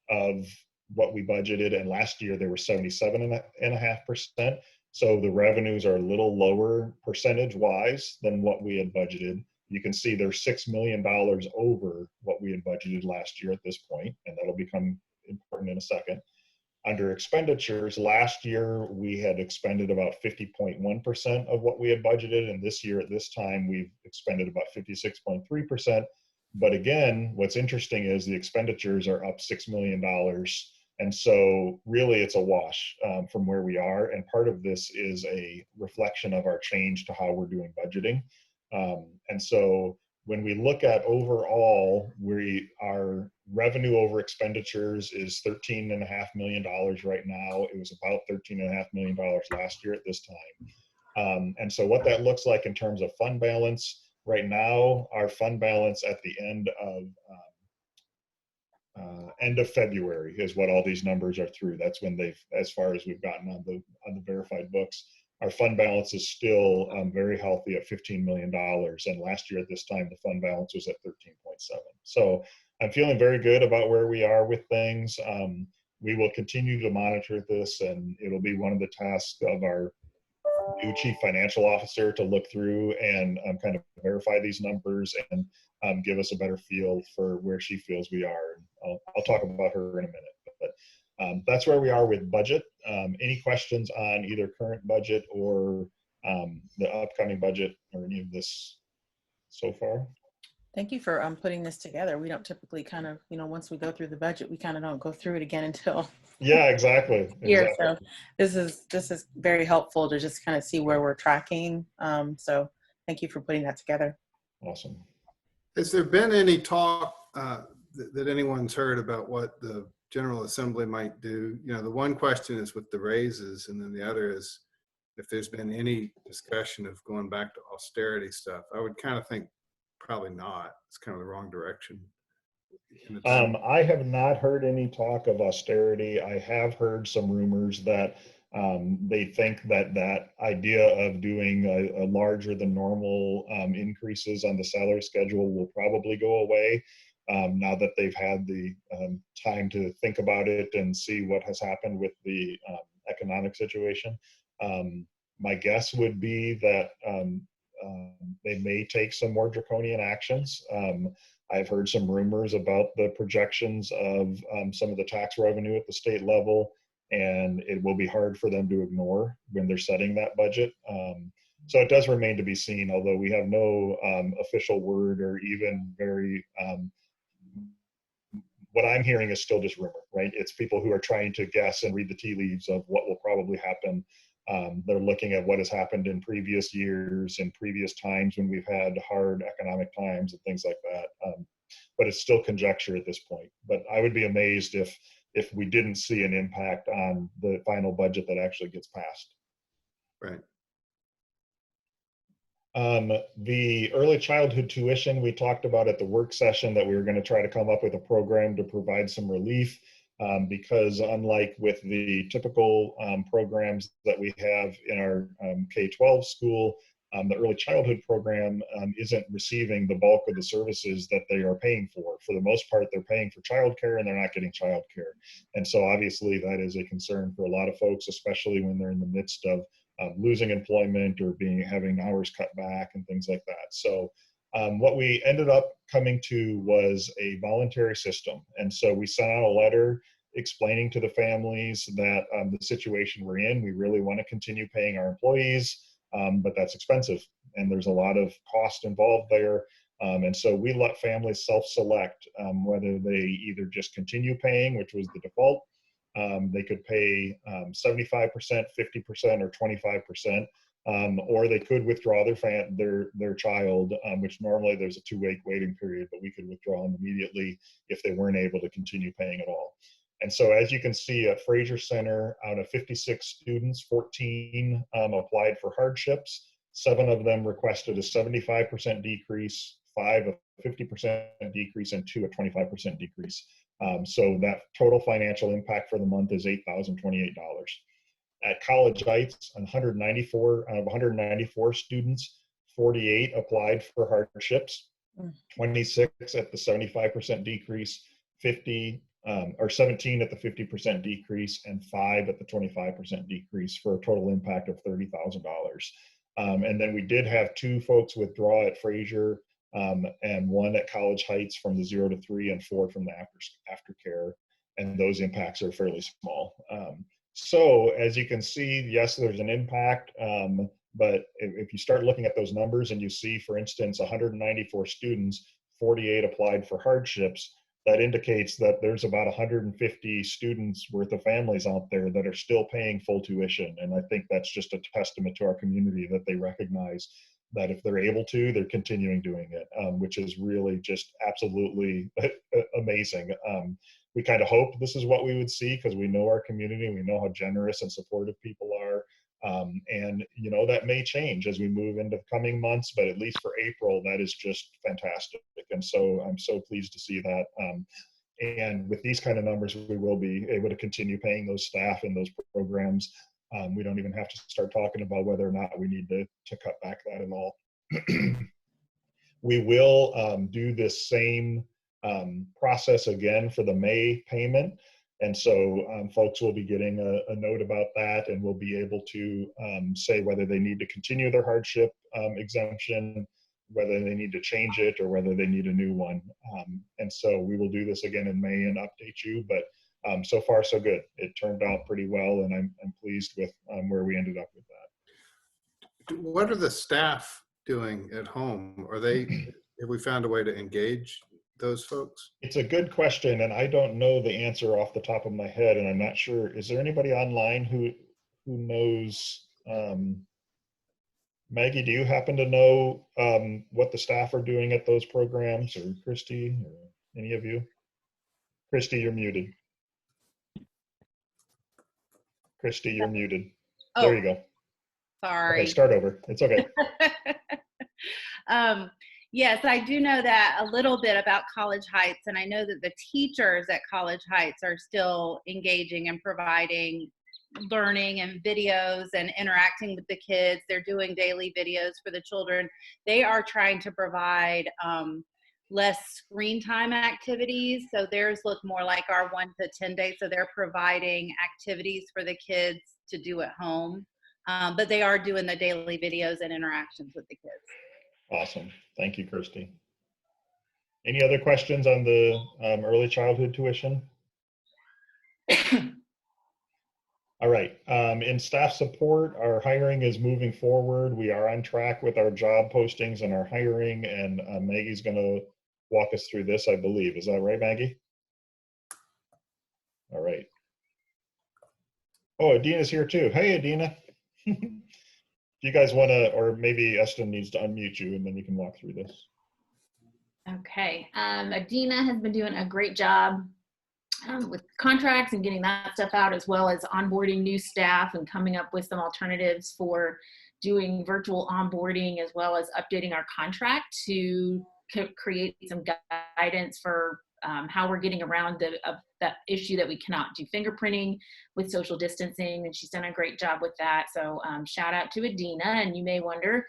of what we budgeted, and last year they were 77.5%. So the revenues are a little lower percentage-wise than what we had budgeted. You can see they're $6 million over what we had budgeted last year at this point, and that'll become important in a second. Under expenditures, last year we had expended about 50.1% of what we had budgeted, and this year at this time we've expended about 56.3%. But again, what's interesting is the expenditures are up $6 million, and so really it's a wash from where we are, and part of this is a reflection of our change to how we're doing budgeting. And so when we look at overall, our revenue over expenditures is $13.5 million right now. It was about $13.5 million last year at this time. And so what that looks like in terms of fund balance, right now, our fund balance at the end of February is what all these numbers are through. That's when as far as we've gotten on the verified books. Our fund balance is still very healthy at $15 million. And last year at this time, the fund balance was at 13.7. So I'm feeling very good about where we are with things. We will continue to monitor this, and it'll be one of the tasks of our new chief financial officer to look through and kind of verify these numbers and give us a better feel for where she feels we are. I'll talk about her in a minute. But that's where we are with budget. Any questions on either current budget or the upcoming budget or any of this so far? Thank you for putting this together. We don't typically kind of, once we go through the budget, we kind of don't go through it again until yeah, exactly. Here. So this is very helpful to just kind of see where we're tracking. So thank you for putting that together. Awesome. Has there been any talk that anyone's heard about what the General Assembly might do? The one question is with the raises, and then the other is if there's been any discussion of going back to austerity stuff. I would kind of think probably not. It's kind of the wrong direction. I have not heard any talk of austerity. I have heard some rumors that they think that idea of doing a larger than normal increases on the salary schedule will probably go away now that they've had the time to think about it and see what has happened with the economic situation. My guess would be that they may take some more draconian actions. I've heard some rumors about the projections of some of the tax revenue at the state level, and it will be hard for them to ignore when they're setting that budget. So it does remain to be seen, although we have no official word or even very, what I'm hearing is still just rumor, right? It's people who are trying to guess and read the tea leaves of what will probably happen. They're looking at what has happened in previous years and previous times when we've had hard economic times and things like that. But it's still conjecture at this point. But I would be amazed if we didn't see an impact on the final budget that actually gets passed. Right. The early childhood tuition we talked about at the work session that we were going to try to come up with a program to provide some relief. Because unlike with the typical programs that we have in our K-12 school, the early childhood program isn't receiving the bulk of the services that they are paying for. For the most part, they're paying for childcare and they're not getting childcare. And so obviously that is a concern for a lot of folks, especially when they're in the midst of losing employment or having hours cut back and things like that. So what we ended up coming to was a voluntary system. And so we sent out a letter explaining to the families that the situation we're in, we really want to continue paying our employees, but that's expensive. and there's a lot of cost involved there. And so we let families self-select whether they either just continue paying, which was the default. They could pay 75%, 50%, or 25%, or they could withdraw their child, which normally there's a 2-week waiting period, but we could withdraw them immediately if they weren't able to continue paying at all. And so as you can see at Fraser Center, out of 56 students, 14 applied for hardships. 7 of them requested a 75% decrease, 5 a 50% decrease, and 2 a 25% decrease. So that total financial impact for the month is $8,028. At College Heights, 194 out of 194 students, 48 applied for hardships, 26 at the 75% decrease, 17 at the 50% decrease, and 5 at the 25% decrease, for a total impact of $30,000. And then we did have 2 folks withdraw at Fraser, and 1 at College Heights from the 0 to 3, and 4 from the aftercare, and those impacts are fairly small. So as you can see, yes, there's an impact, but if you start looking at those numbers and you see, for instance, 194 students, 48 applied for hardships, that indicates that there's about 150 students worth of families out there that are still paying full tuition. And I think that's just a testament to our community that they recognize that if they're able to, they're continuing doing it, which is really just absolutely amazing. We kind of hoped this is what we would see, because we know our community, we know how generous and supportive people are. And you know, that may change as we move into the coming months, but at least for April, that is just fantastic. And so I'm so pleased to see that. And with these kind of numbers, we will be able to continue paying those staff in those programs. We don't even have to start talking about whether or not we need to cut back that at all. We will do this same process again for the May payment. And so folks will be getting a note about that, and we'll be able to say whether they need to continue their hardship exemption, whether they need to change it, or whether they need a new one. And so we will do this again in May and update you, but so far so good. It turned out pretty well, and I'm pleased with where we ended up with that. What are the staff doing at home? Have we found a way to engage those folks? It's a good question, and I don't know the answer off the top of my head, and I'm not sure. Is there anybody online who knows? Maggie, do you happen to know what the staff are doing at those programs, or Christy, or any of you? Christy, you're muted. Christy, you're muted. Oh, there you go. Sorry. Okay, start over. It's okay. Yes, I do know that a little bit about College Heights, and I know that the teachers at College Heights are still engaging and providing learning and videos and interacting with the kids. They're doing daily videos for the children. They are trying to provide less screen time activities. So theirs look more like our 1 to 10 days. So they're providing activities for the kids to do at home. But they are doing the daily videos and interactions with the kids. Awesome. Thank you, Kirsty. Any other questions on the early childhood tuition? All right. In staff support, our hiring is moving forward. We are on track with our job postings and our hiring, and Maggie's going to walk us through this, I believe. Is that right, Maggie? All right. Oh, Adina's here too. Hey, Adina. If you guys want to, or maybe Eston needs to unmute you, and then you can walk through this. Okay. Adina has been doing a great job with contracts and getting that stuff out, as well as onboarding new staff and coming up with some alternatives for doing virtual onboarding, as well as updating our contract to create some guidance for how we're getting around that issue that we cannot do fingerprinting with social distancing, and she's done a great job with that. So shout out to Adina. And you may wonder,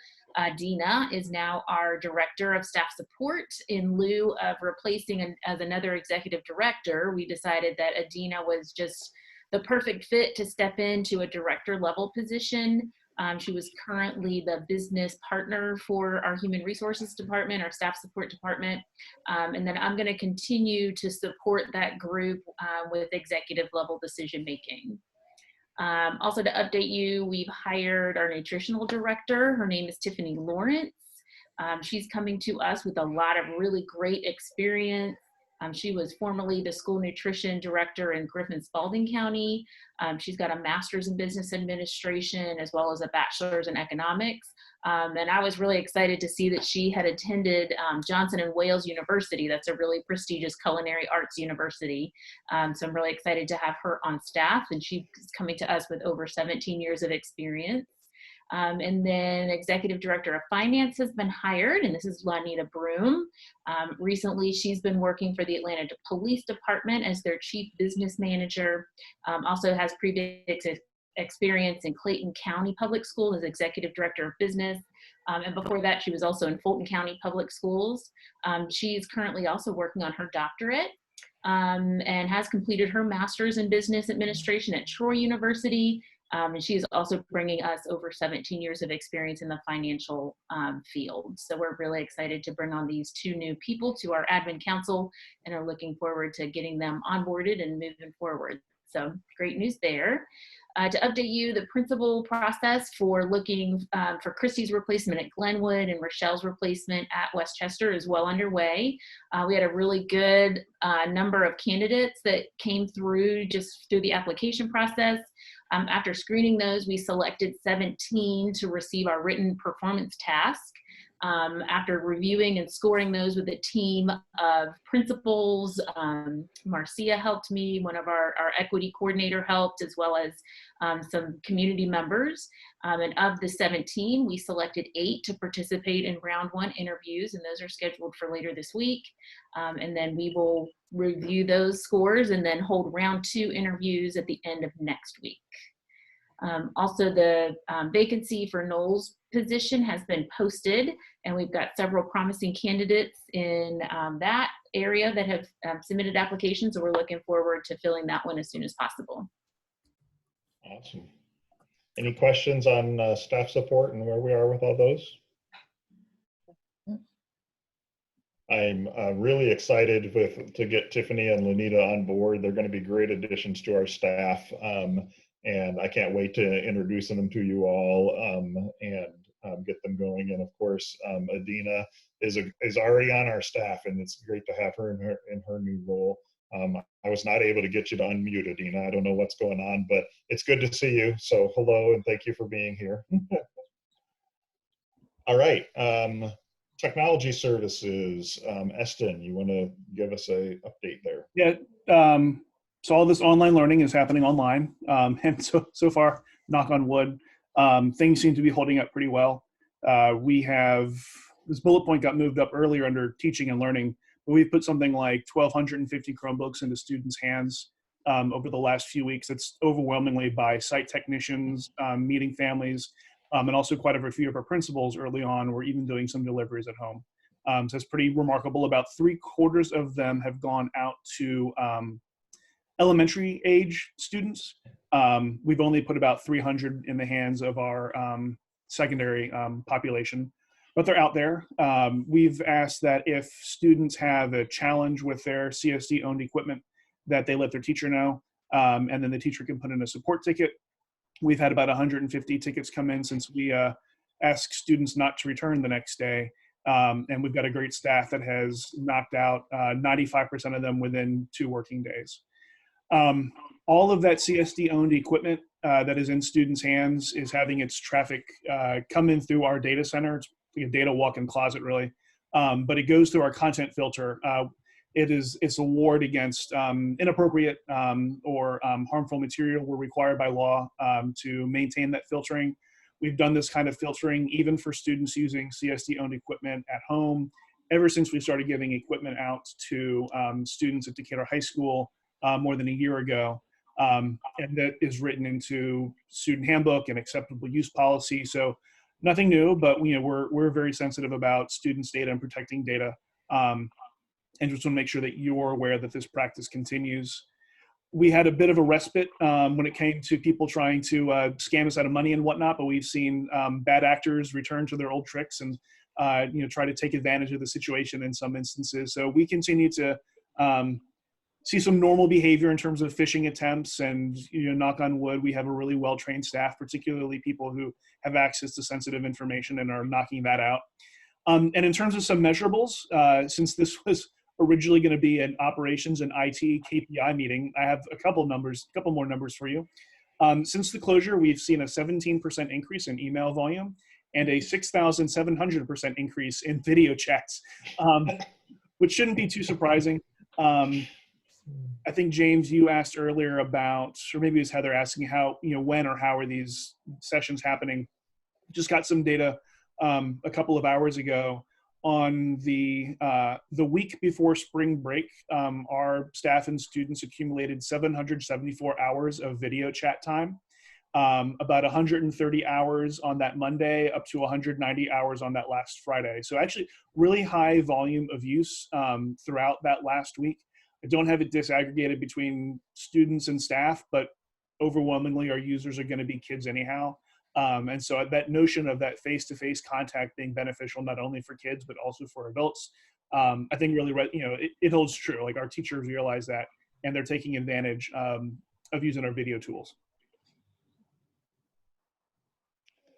Dina is now our Director of Staff Support. In lieu of replacing as another executive director, we decided that Adina was just the perfect fit to step into a director level position. She was currently the business partner for our human resources department, our staff support department. And then I'm going to continue to support that group with executive level decision making. Also to update you, we've hired our nutritional director. Her name is Tiffany Lawrence. She's coming to us with a lot of really great experience. She was formerly the school nutrition director in Griffin Spalding County. She's got a master's in business administration as well as a bachelor's in economics. And I was really excited to see that she had attended Johnson and Wales University. That's a really prestigious culinary arts university. So I'm really excited to have her on staff, and she's coming to us with over 17 years of experience. And then Executive Director of Finance has been hired, and this is Lanita Broom. Recently, she's been working for the Atlanta Police Department as their Chief Business Manager. Also has previous experience in Clayton County Public School as Executive Director of Business. And before that, she was also in Fulton County Public Schools. She's currently also working on her doctorate. And has completed her master's in business administration at Troy University. And she is also bringing us over 17 years of experience in the financial field. So we're really excited to bring on these two new people to our admin council and are looking forward to getting them onboarded and moving forward. So great news there. To update you, the principal process for looking for Christy's replacement at Glenwood and Rochelle's replacement at Westchester is well underway. We had a really good number of candidates that came through just through the application process. After screening those, we selected 17 to receive our written performance task. After reviewing and scoring those with a team of principals, Marcia helped me, one of our equity coordinator helped, as well as some community members. And of the 17, we selected 8 to participate in round 1 interviews, and those are scheduled for later this week. And then we will review those scores and then hold round 2 interviews at the end of next week. Also, the vacancy for Noel's position has been posted, and we've got several promising candidates in that area that have submitted applications, so we're looking forward to filling that one as soon as possible. Awesome. Any questions on staff support and where we are with all those? I'm really excited to get Tiffany and Lanita on board. They're going to be great additions to our staff. And I can't wait to introduce them to you all and get them going. And of course, Adina is already on our staff, and it's great to have her in her new role. I was not able to get you to unmute, Adina. I don't know what's going on, but it's good to see you. So hello, and thank you for being here. All right, technology services. Eston, you want to give us a update there? Yeah. So all this online learning is happening online, and so far, knock on wood, things seem to be holding up pretty well. We have this bullet point got moved up earlier under teaching and learning, but we've put something like 1,250 Chromebooks into students' hands over the last few weeks. It's overwhelmingly by site technicians, meeting families, and also quite a few of our principals early on were even doing some deliveries at home. So it's pretty remarkable. About 3/4 of them have gone out to elementary age students. We've only put about 300 in the hands of our secondary population, but they're out there. We've asked that if students have a challenge with their CSD owned equipment, that they let their teacher know, and then the teacher can put in a support ticket. We've had about 150 tickets come in since we asked students not to return the next day. And we've got a great staff that has knocked out 95% of them within 2 working days. All of that CSD owned equipment that is in students' hands is having its traffic come in through our data center. It's like a data walk-in closet, really. But it goes through our content filter. It's a ward against inappropriate or harmful material. We're required by law to maintain that filtering. We've done this kind of filtering even for students using CSD owned equipment at home ever since we started giving equipment out to students at Decatur High School more than a year ago. And that is written into student handbook and acceptable use policy. So nothing new, but we're very sensitive about students' data and protecting data. And just want to make sure that you're aware that this practice continues. We had a bit of a respite when it came to people trying to scam us out of money and whatnot, but we've seen bad actors return to their old tricks and try to take advantage of the situation in some instances. So we continue to see some normal behavior in terms of phishing attempts, and knock on wood, we have a really well-trained staff, particularly people who have access to sensitive information and are knocking that out. And in terms of some measurables, since this was originally going to be an operations and IT KPI meeting, I have a couple more numbers for you. Since the closure, we've seen a 17% increase in email volume and a 6,700% increase in video chats, which shouldn't be too surprising. I think, James, you asked earlier about, or maybe it was Heather asking how, when or how are these sessions happening? Just got some data a couple of hours ago on the week before spring break. Our staff and students accumulated 774 hours of video chat time, about 130 hours on that Monday, up to 190 hours on that last Friday. So actually really high volume of use throughout that last week. I don't have it disaggregated between students and staff, but overwhelmingly our users are going to be kids anyhow. And so that notion of that face-to-face contact being beneficial not only for kids but also for adults, I think really it holds true. Like, our teachers realize that, and they're taking advantage of using our video tools.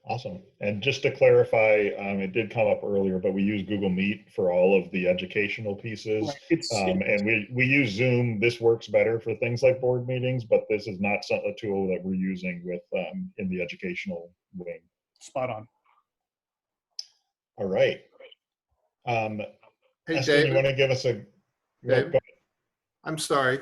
Awesome. And just to clarify, it did come up earlier, but we use Google Meet for all of the educational pieces. Right. And we use Zoom. This works better for things like board meetings, but this is not a tool that we're using with in the educational wing. Spot on. All right. Hey, Esther, David, you want to give us a... David, I'm sorry.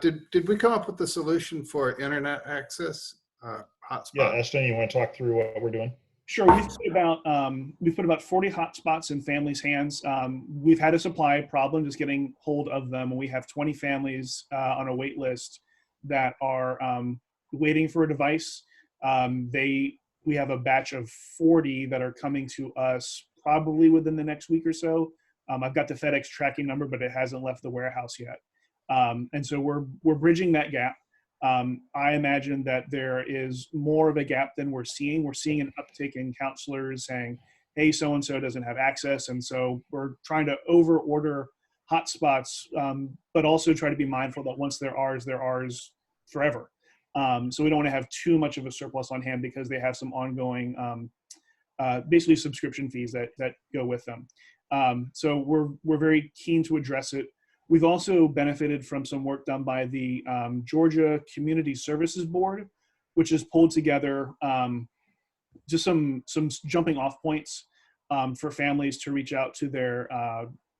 Did we come up with the solution for internet access hotspot? Yeah, Esther, you want to talk through what we're doing? Sure. We've put about 40 hotspots in families' hands. We've had a supply problem just getting hold of them. We have 20 families on a wait list that are waiting for a device. We have a batch of 40 that are coming to us probably within the next week or so. I've got the FedEx tracking number, but it hasn't left the warehouse yet. And so we're bridging that gap. I imagine that there is more of a gap than we're seeing. We're seeing an uptick in counselors saying, hey, so-and-so doesn't have access. And so we're trying to over-order hotspots, but also try to be mindful that once they're ours forever. So we don't want to have too much of a surplus on hand because they have some ongoing, basically subscription fees that go with them. So we're very keen to address it. We've also benefited from some work done by the Georgia Community Services Board, which has pulled together just some jumping off points for families to reach out to their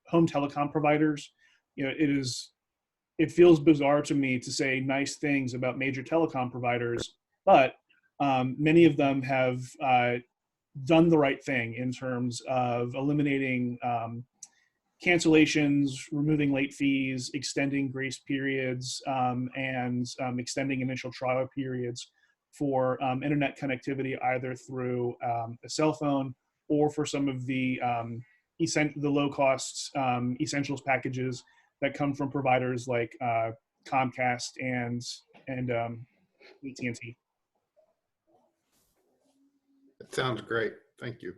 home telecom providers. It feels bizarre to me to say nice things about major telecom providers, but many of them have done the right thing in terms of eliminating cancellations, removing late fees, extending grace periods, and extending initial trial periods for internet connectivity, either through a cell phone or for some of the low-cost essentials packages that come from providers like Comcast and AT&T. That sounds great. Thank you.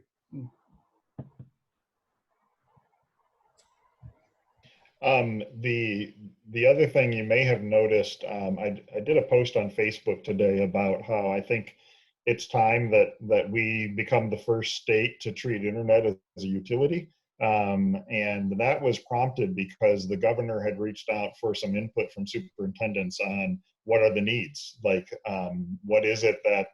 The other thing you may have noticed, I did a post on Facebook today about how I think it's time that we become the first state to treat internet as a utility. And that was prompted because the governor had reached out for some input from superintendents on what are the needs, like what is it that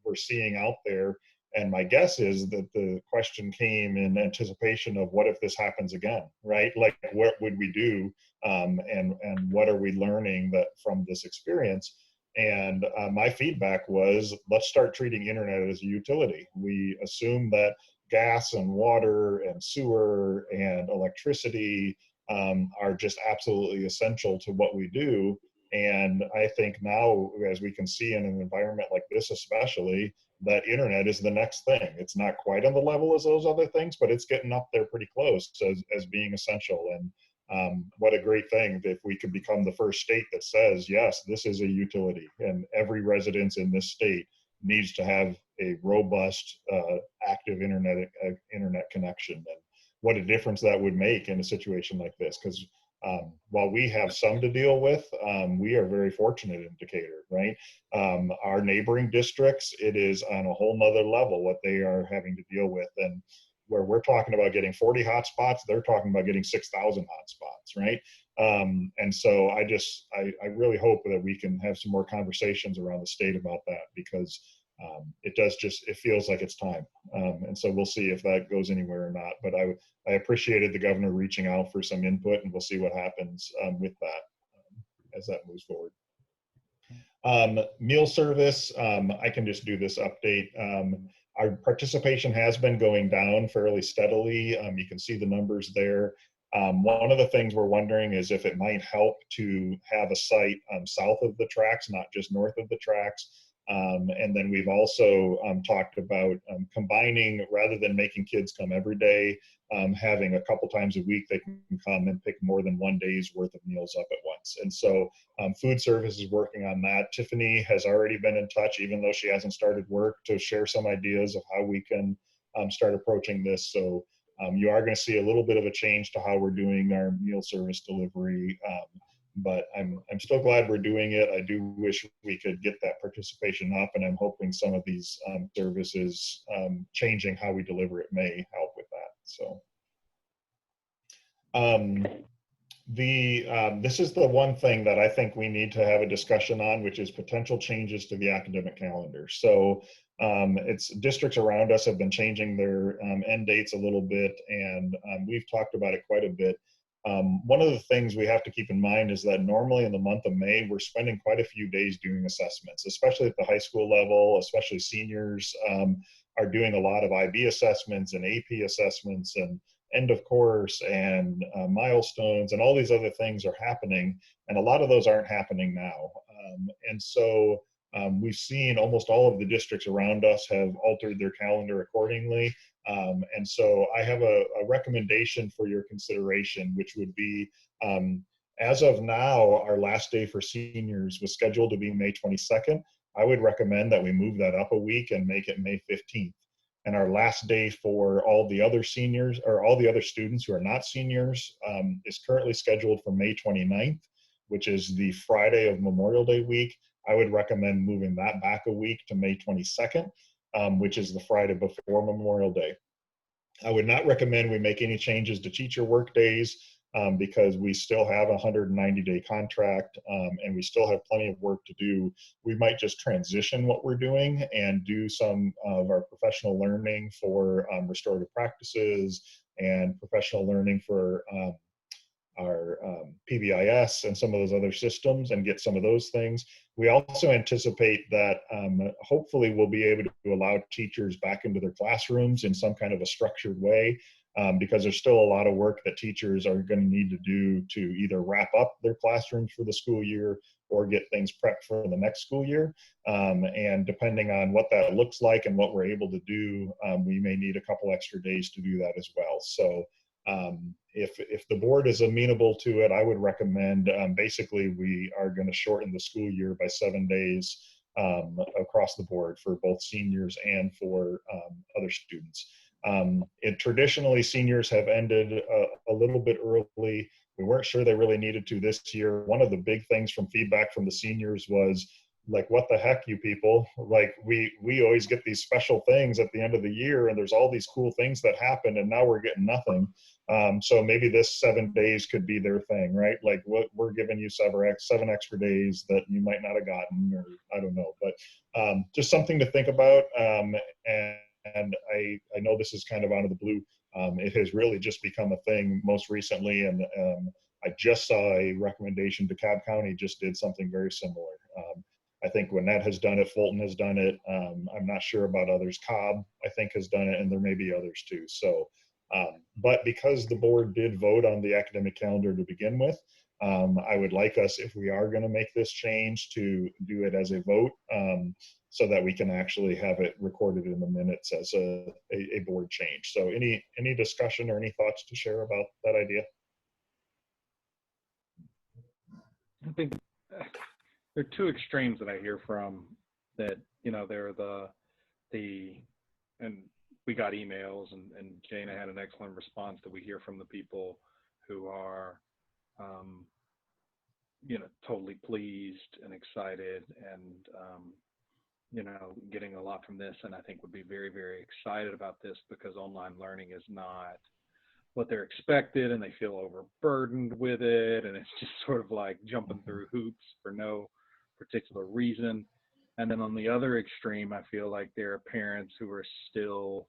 we're seeing out there. And my guess is that the question came in anticipation of what if this happens again, right? Like, what would we do? And what are we learning from this experience? And my feedback was, let's start treating internet as a utility. We assume that gas and water and sewer and electricity are just absolutely essential to what we do. And I think now, as we can see in an environment like this especially, that internet is the next thing. It's not quite on the level as those other things, but it's getting up there pretty close as being essential. And what a great thing if we could become the first state that says, yes, this is a utility, and every residence in this state needs to have a robust, active internet connection. And what a difference that would make in a situation like this, because while we have some to deal with, we are very fortunate in Decatur, right? Our neighboring districts, it is on a whole nother level what they are having to deal with. And where we're talking about getting 40 hotspots, they're talking about getting 6,000 hotspots, right? And so I really hope that we can have some more conversations around the state about that, because it feels like it's time. And so we'll see if that goes anywhere or not. But I appreciated the governor reaching out for some input, and we'll see what happens with that as that moves forward. Meal service, I can just do this update. Our participation has been going down fairly steadily. You can see the numbers there. One of the things we're wondering is if it might help to have a site south of the tracks, not just north of the tracks. And then we've also talked about combining, rather than making kids come every day, having a couple times a week they can come and pick more than one day's worth of meals up at once. And so food service is working on that. Tiffany has already been in touch, even though she hasn't started work, to share some ideas of how we can start approaching this. So you are going to see a little bit of a change to how we're doing our meal service delivery. But I'm still glad we're doing it. I do wish we could get that participation up, and I'm hoping some of these services changing how we deliver it may help with that. So this is the one thing that I think we need to have a discussion on, which is potential changes to the academic calendar. So it's districts around us have been changing their end dates a little bit, and we've talked about it quite a bit. One of the things we have to keep in mind is that normally in the month of May, we're spending quite a few days doing assessments, especially at the high school level, especially seniors are doing a lot of IB assessments and AP assessments and end of course and milestones, and all these other things are happening. And a lot of those aren't happening now. And so we've seen almost all of the districts around us have altered their calendar accordingly. And so I have a recommendation for your consideration, which would be, as of now, our last day for seniors was scheduled to be May 22nd. I would recommend that we move that up a week and make it May 15th. And our last day for all the other seniors, or all the other students who are not seniors, is currently scheduled for May 29th, which is the Friday of Memorial Day week. I would recommend moving that back a week to May 22nd. Which is the Friday before Memorial Day. I would not recommend we make any changes to teacher work days because we still have a 190-day contract and we still have plenty of work to do. We might just transition what we're doing and do some of our professional learning for restorative practices and professional learning for our PBIS and some of those other systems, and get some of those things. We also anticipate that hopefully we'll be able to allow teachers back into their classrooms in some kind of a structured way, because there's still a lot of work that teachers are going to need to do to either wrap up their classrooms for the school year or get things prepped for the next school year. And depending on what that looks like and what we're able to do, we may need a couple extra days to do that as well. So if the board is amenable to it, I would recommend, basically we are going to shorten the school year by 7 days across the board for both seniors and for other students. Traditionally, seniors have ended a little bit early. We weren't sure they really needed to this year. One of the big things from feedback from the seniors was, like, what the heck, you people? Like, we always get these special things at the end of the year, and there's all these cool things that happen, and now we're getting nothing. So maybe this 7 days could be their thing, right? Like, we're giving you 7 extra days that you might not have gotten, or I don't know. But just something to think about. And I know this is kind of out of the blue. It has really just become a thing most recently, and I just saw a recommendation. DeKalb County just did something very similar. I think Gwinnett has done it, Fulton has done it. I'm not sure about others. Cobb, I think, has done it, and there may be others too. So, but because the board did vote on the academic calendar to begin with, I would like us, if we are going to make this change, to do it as a vote, so that we can actually have it recorded in the minutes as a board change. So any discussion or any thoughts to share about that idea? I think there are two extremes that I hear from that, you know, they're and we got emails, and Jana had an excellent response that we hear from the people who are totally pleased and excited and, getting a lot from this. And I think would be very, very excited about this because online learning is not what they're expected and they feel overburdened with it. And it's just sort of like jumping through hoops for no particular reason. And then on the other extreme, I feel like there are parents who are still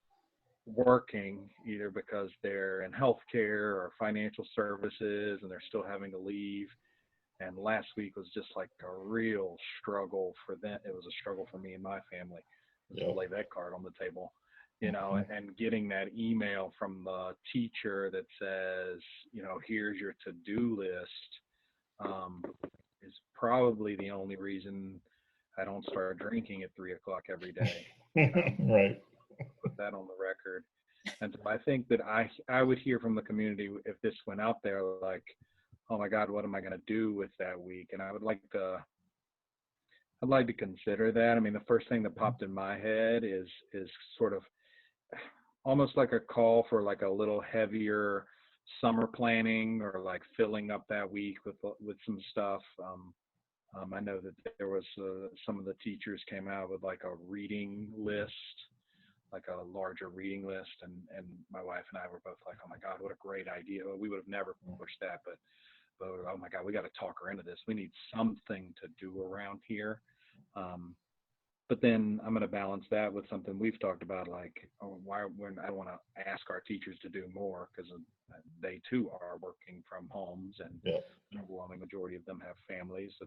working either because they're in healthcare or financial services and they're still having to leave. And last week was just like a real struggle for them. It was a struggle for me and my family to lay that card on the table, and getting that email from the teacher that says, here's your to-do list, is probably the only reason I don't start drinking at 3 o'clock every day. Right. Put that on the record. And so I think that I would hear from the community if this went out there, like, oh my God, what am I going to do with that week? And I'd like to consider that. I mean, the first thing that popped in my head is sort of almost like a call for like a little heavier summer planning or like filling up that week with some stuff. I know that there was some of the teachers came out with like a reading list, like a larger reading list. And my wife and I were both like, oh my God, what a great idea. We would have never pushed that, but oh my God, we got to talk her into this. We need something to do around here. But then I'm going to balance that with something we've talked about, like, I don't want to ask our teachers to do more because they too are working from homes and the overwhelming majority of them have families. So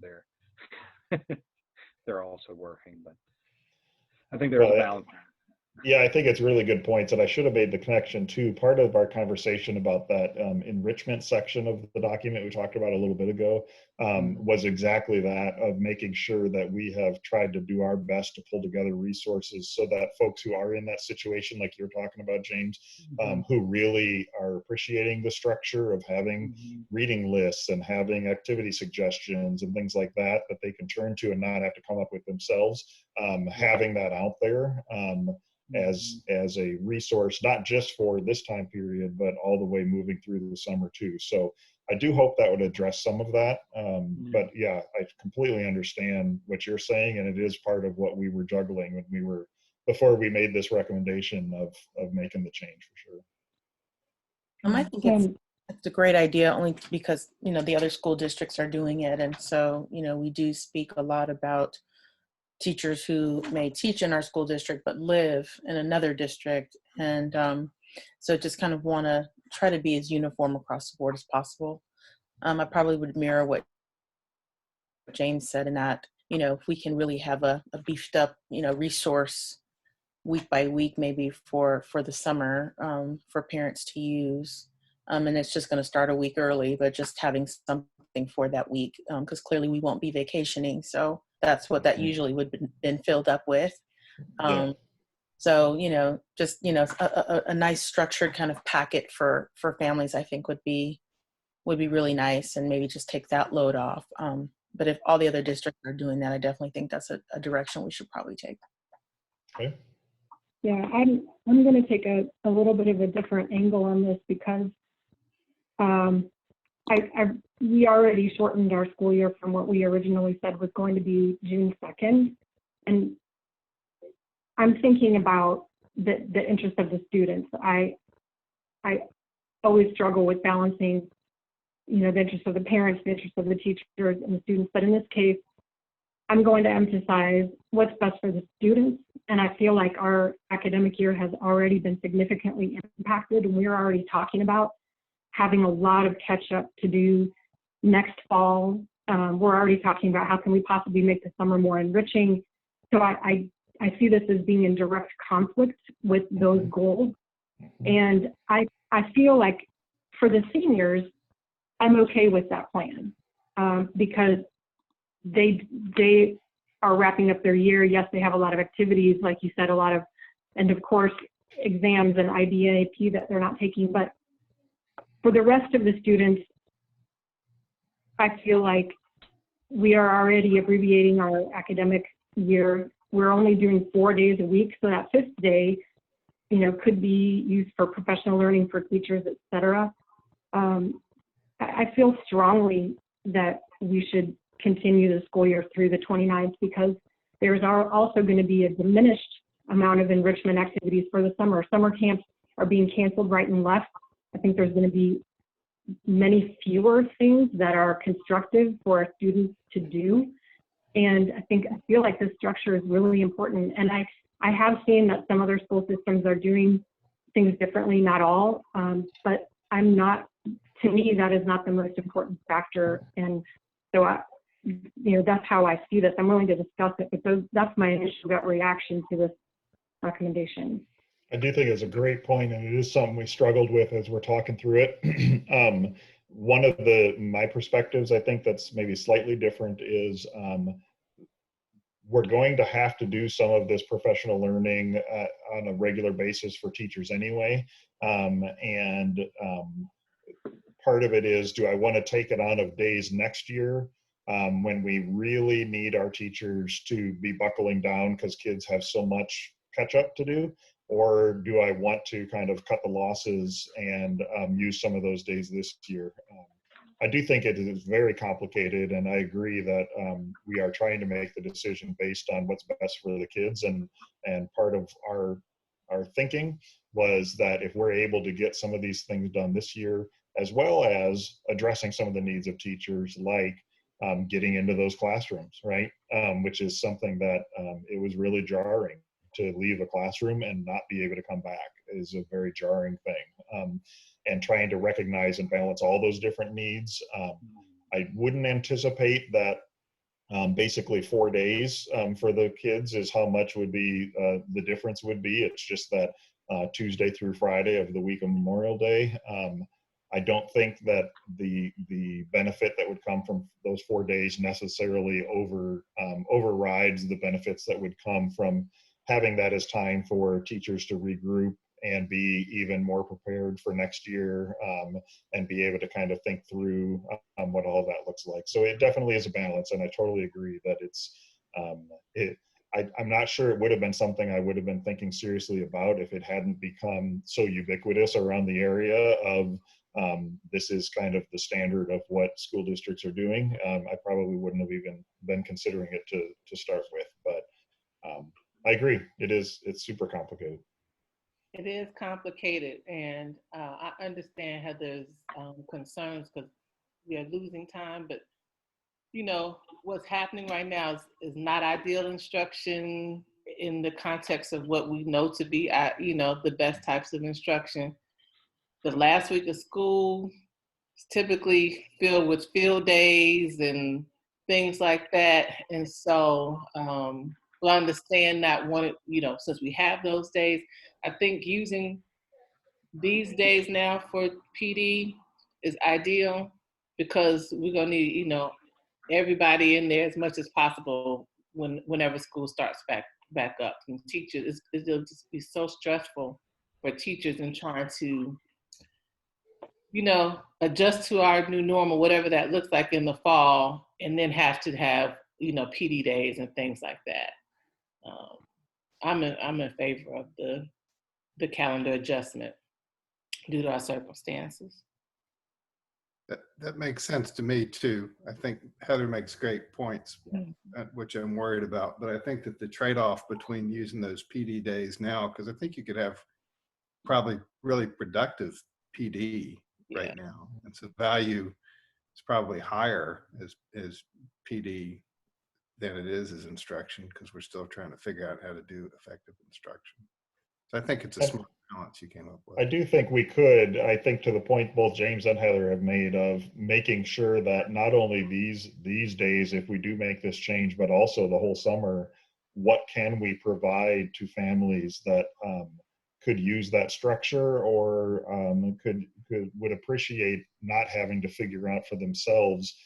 they're also working, but I think there's a balance. Yeah, I think it's really good points, and I should have made the connection too. Part of our conversation about that enrichment section of the document we talked about a little bit ago was exactly that, of making sure that we have tried to do our best to pull together resources so that folks who are in that situation, like you're talking about, James, who really are appreciating the structure of having reading lists and having activity suggestions and things like that they can turn to and not have to come up with themselves, having that out there. As a resource, not just for this time period, but all the way moving through the summer too. So I do hope that would address some of that. But yeah, I completely understand what you're saying, and it is part of what we were juggling before we made this recommendation of making the change for sure. I think it's a great idea only because, the other school districts are doing it. And so, we do speak a lot about teachers who may teach in our school district but live in another district, and so just kind of want to try to be as uniform across the board as possible. I probably would mirror what James said in that, if we can really have a beefed up, resource week by week, maybe for the summer, for parents to use, and it's just going to start a week early, but just having something for that week, because clearly we won't be vacationing, so that's what that usually would have been filled up with. So, just, a nice structured kind of packet for families, I think would be really nice, and maybe just take that load off. But if all the other districts are doing that, I definitely think that's a direction we should probably take. Okay. Yeah, I'm going to take a little bit of a different angle on this because we already shortened our school year from what we originally said was going to be June 2nd. And I'm thinking about the interest of the students. I always struggle with balancing, the interest of the parents, the interest of the teachers and the students. But in this case, I'm going to emphasize what's best for the students. And I feel like our academic year has already been significantly impacted, and we're already talking about having a lot of catch up to do next fall. We're already talking about how can we possibly make the summer more enriching. So I see this as being in direct conflict with those goals. And I feel like for the seniors, I'm okay with that plan because they are wrapping up their year. Yes, they have a lot of activities, like you said, a lot of end of course exams and IBAP that they're not taking, but for the rest of the students, I feel like we are already abbreviating our academic year. We're only doing 4 days a week, so that 5th day, could be used for professional learning for teachers, et cetera. I feel strongly that we should continue the school year through the 29th, because there's also going to be a diminished amount of enrichment activities for the summer. Summer camps are being canceled right and left. I think there's going to be many fewer things that are constructive for our students to do. And I feel like this structure is really important. And I have seen that some other school systems are doing things differently, not all, but to me, that is not the most important factor. And so that's how I see this. I'm willing to discuss it, but that's my initial gut reaction to this recommendation. I do think it's a great point, and it is something we struggled with as we're talking through it. One of my perspectives, I think that's maybe slightly different, is we're going to have to do some of this professional learning on a regular basis for teachers anyway. Part of it is, do I want to take it on of days next year when we really need our teachers to be buckling down because kids have so much catch up to do? Or do I want to kind of cut the losses and use some of those days this year? I do think it is very complicated, and I agree that we are trying to make the decision based on what's best for the kids. And part of our thinking was that if we're able to get some of these things done this year, as well as addressing some of the needs of teachers, like getting into those classrooms, right? Which is something that it was really jarring to leave a classroom and not be able to come back is a very jarring thing. And trying to recognize and balance all those different needs. I wouldn't anticipate that basically 4 days for the kids is how much would be the difference would be. It's just that Tuesday through Friday of the week of Memorial Day. I don't think that the benefit that would come from those 4 days necessarily overrides the benefits that would come from having that as time for teachers to regroup and be even more prepared for next year, and be able to kind of think through what all that looks like. So it definitely is a balance, and I totally agree that it's, I'm not sure it would have been something I would have been thinking seriously about if it hadn't become so ubiquitous around the area of this is kind of the standard of what school districts are doing. I probably wouldn't have even been considering it to start with, but I agree. It's super complicated. It is complicated, and I understand Heather's concerns because we are losing time, but what's happening right now is not ideal instruction in the context of what we know to be, the best types of instruction. The last week of school is typically filled with field days and things like that, and so we'll understand that since we have those days, I think using these days now for PD is ideal because we're gonna need, everybody in there as much as possible whenever school starts back up. And teachers, it'll just be so stressful for teachers in trying to, adjust to our new normal, whatever that looks like in the fall, and then have to have, PD days and things like that. I'm in favor of the calendar adjustment due to our circumstances. That makes sense to me too. I think Heather makes great points, which I'm worried about. But I think that the trade-off between using those PD days now, because I think you could have probably really productive PD right now, and so value is probably higher as PD than it is as instruction, because we're still trying to figure out how to do effective instruction. So I think it's a smart balance you came up with. I do think we could, I think to the point both James and Heather have made of making sure that not only these days, if we do make this change, but also the whole summer, what can we provide to families that could use that structure or would appreciate not having to figure out for themselves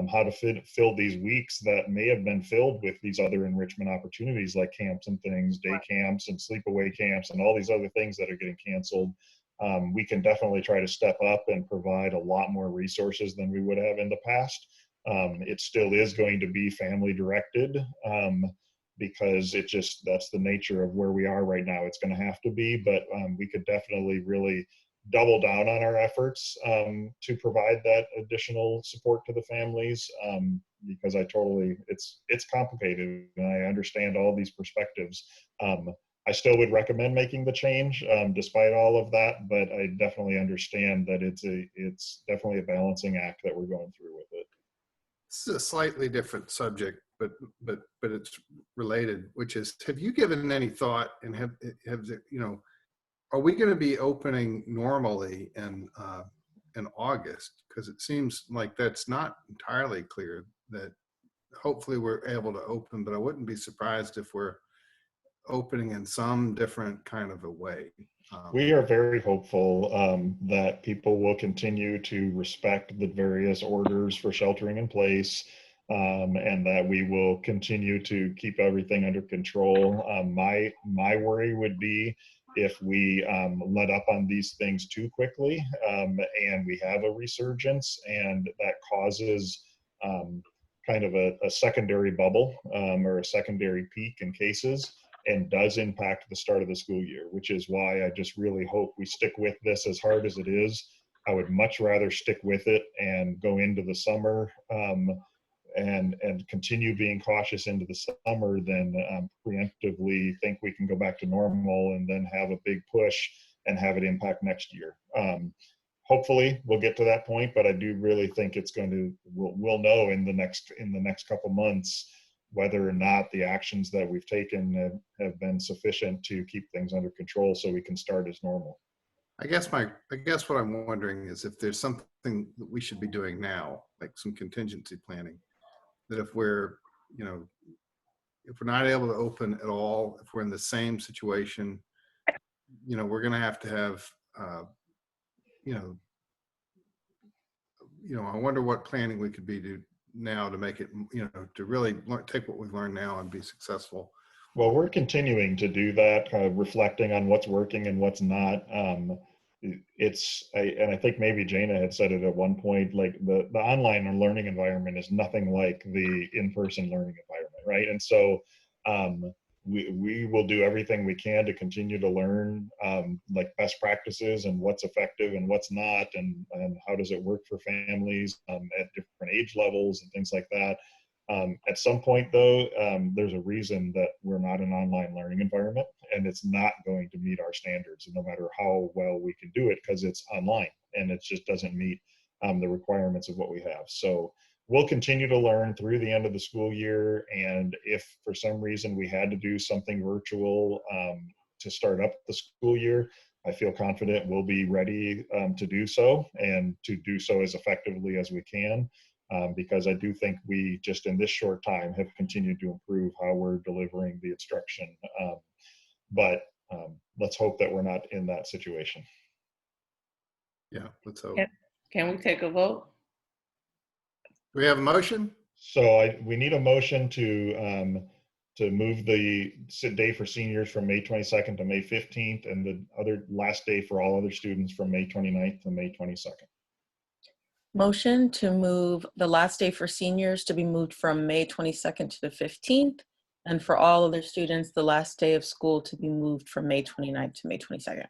how to fill these weeks that may have been filled with these other enrichment opportunities like camps and things, day camps and sleepaway camps and all these other things that are getting canceled. We can definitely try to step up and provide a lot more resources than we would have in the past. It still is going to be family directed because that's the nature of where we are right now. It's going to have to be, but we could definitely really double down on our efforts to provide that additional support to the families, because it's complicated, and I understand all these perspectives. I still would recommend making the change despite all of that, but I definitely understand that it's definitely a balancing act that we're going through with it. It's a slightly different subject, but it's related, which is, have you given any thought, and have are we going to be opening normally in August? Because it seems like that's not entirely clear. That hopefully we're able to open, but I wouldn't be surprised if we're opening in some different kind of a way. We are very hopeful that people will continue to respect the various orders for sheltering in place, and that we will continue to keep everything under control. My worry would be if we let up on these things too quickly, and we have a resurgence, and that causes kind of a secondary bubble or a secondary peak in cases, and does impact the start of the school year, which is why I just really hope we stick with this as hard as it is. I would much rather stick with it and go into the summer and continue being cautious into the summer than preemptively think we can go back to normal and then have a big push and have it impact next year. Hopefully we'll get to that point, but I do really think we'll know in the next couple months whether or not the actions that we've taken have been sufficient to keep things under control so we can start as normal. I guess what I'm wondering is if there's something that we should be doing now, like some contingency planning, that if we're not able to open at all, if we're in the same situation, we're going to have I wonder what planning we could be now to make it, to really take what we've learned now and be successful. Well, we're continuing to do that, reflecting on what's working and what's not. And I think maybe Jana had said it at one point, like the online learning environment is nothing like the in-person learning environment, right? And so we will do everything we can to continue to learn like best practices and what's effective and what's not, and how does it work for families at different age levels and things like that. At some point, though, there's a reason that we're not an online learning environment, and it's not going to meet our standards, no matter how well we can do it, because it's online and it just doesn't meet the requirements of what we have. So we'll continue to learn through the end of the school year, and if for some reason we had to do something virtual to start up the school year, I feel confident we'll be ready to do so, and to do so as effectively as we can. Because I do think we just in this short time have continued to improve how we're delivering the instruction. But let's hope that we're not in that situation. Yeah, let's hope. Can we take a vote? Do we have a motion? So we need a motion to move the day for seniors from May 22nd to May 15th, and the other last day for all other students from May 29th to May 22nd. Motion to move the last day for seniors to be moved from May 22nd to the 15th, and for all other students, the last day of school to be moved from May 29th to May 22nd.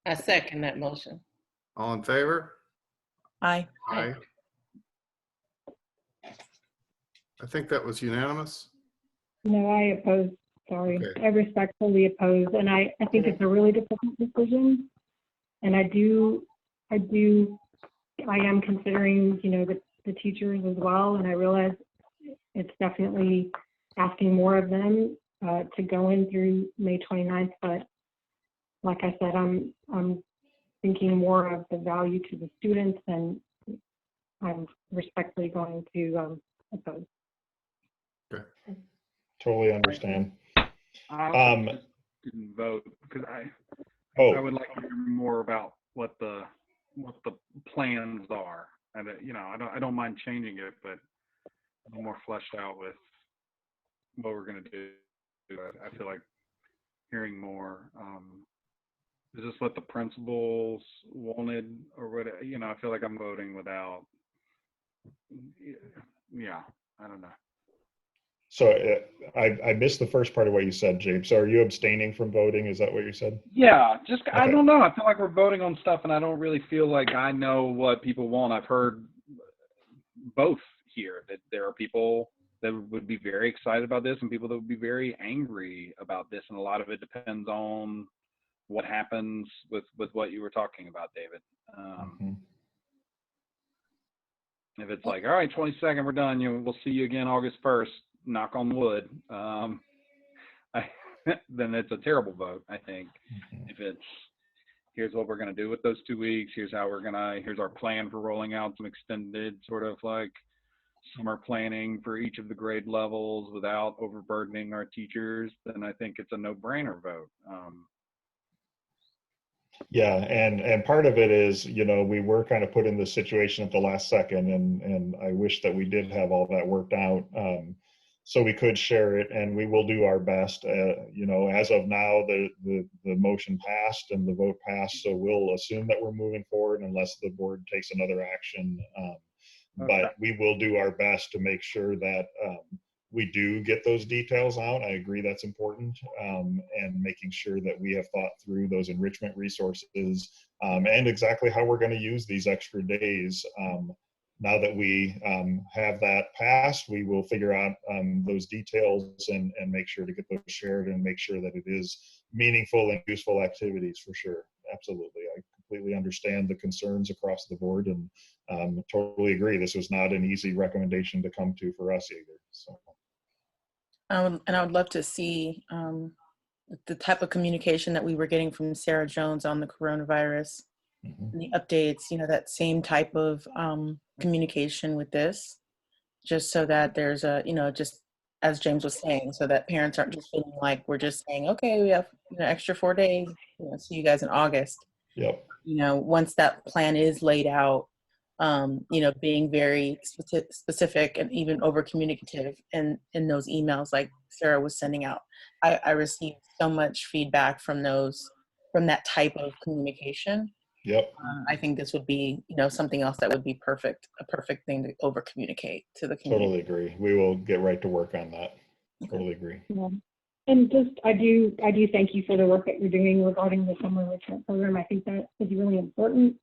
I second that motion. All in favor? Aye. Aye. I think that was unanimous. No, I oppose. Sorry. Okay. I respectfully oppose. And I think it's a really difficult decision. And I am considering, the teachers as well. And I realize it's definitely asking more of them to go in through May 29th. But like I said, I'm thinking more of the value to the students, and I'm respectfully going to oppose. Okay. Totally understand. I didn't vote because I would like to hear more about what the plans are, and I don't mind changing it, but a little more fleshed out with what we're going to do. I feel like hearing more. Is this what the principals wanted, or what? I feel like I'm voting without. Yeah, I don't know. So I missed the first part of what you said, James. So are you abstaining from voting? Is that what you said? Yeah, just I Okay. don't know. I feel like we're voting on stuff, and I don't really feel like I know what people want. I've heard both here that there are people that would be very excited about this and people that would be very angry about this, and a lot of it depends on what happens with what you were talking about, David. If it's like, all right, 22nd, we're done. We'll see you again August 1st. Knock on wood. Then it's a terrible vote, I think. If it's, here's what we're going to do with those 2 weeks. Here's our plan for rolling out some extended sort of like summer planning for each of the grade levels without overburdening our teachers, then I think it's a no-brainer vote. Yeah, and part of it is, we were kind of put in this situation at the last second, and I wish that we did have all that worked out, so we could share it, and we will do our best. As of now, the motion passed and the vote passed, so we'll assume that we're moving forward unless the board takes another action. But we will do our best to make sure that we do get those details out. I agree that's important, and making sure that we have thought through those enrichment resources and exactly how we're going to use these extra days. Now that we have that passed, we will figure out those details and make sure to get those shared and make sure that it is meaningful and useful activities for sure. Absolutely. I completely understand the concerns across the board and totally agree. This was not an easy recommendation to come to for us either. So. I would love to see the type of communication that we were getting from Sarah Jones on the coronavirus, and the updates, that same type of communication with this, just so that there's just as James was saying, so that parents aren't just feeling like we're just saying, okay, we have extra 4 days, see you guys in August. Yep. Once that plan is laid out, being very specific and even over communicative in those emails like Sarah was sending out. I received so much feedback from that type of communication. Yep. I think this would be, something else that would be a perfect thing to over communicate to the community. Totally agree. We will get right to work on that. Totally agree. Yeah. And just, I do thank you for the work that you're doing regarding the summer enrichment program. I think that is really important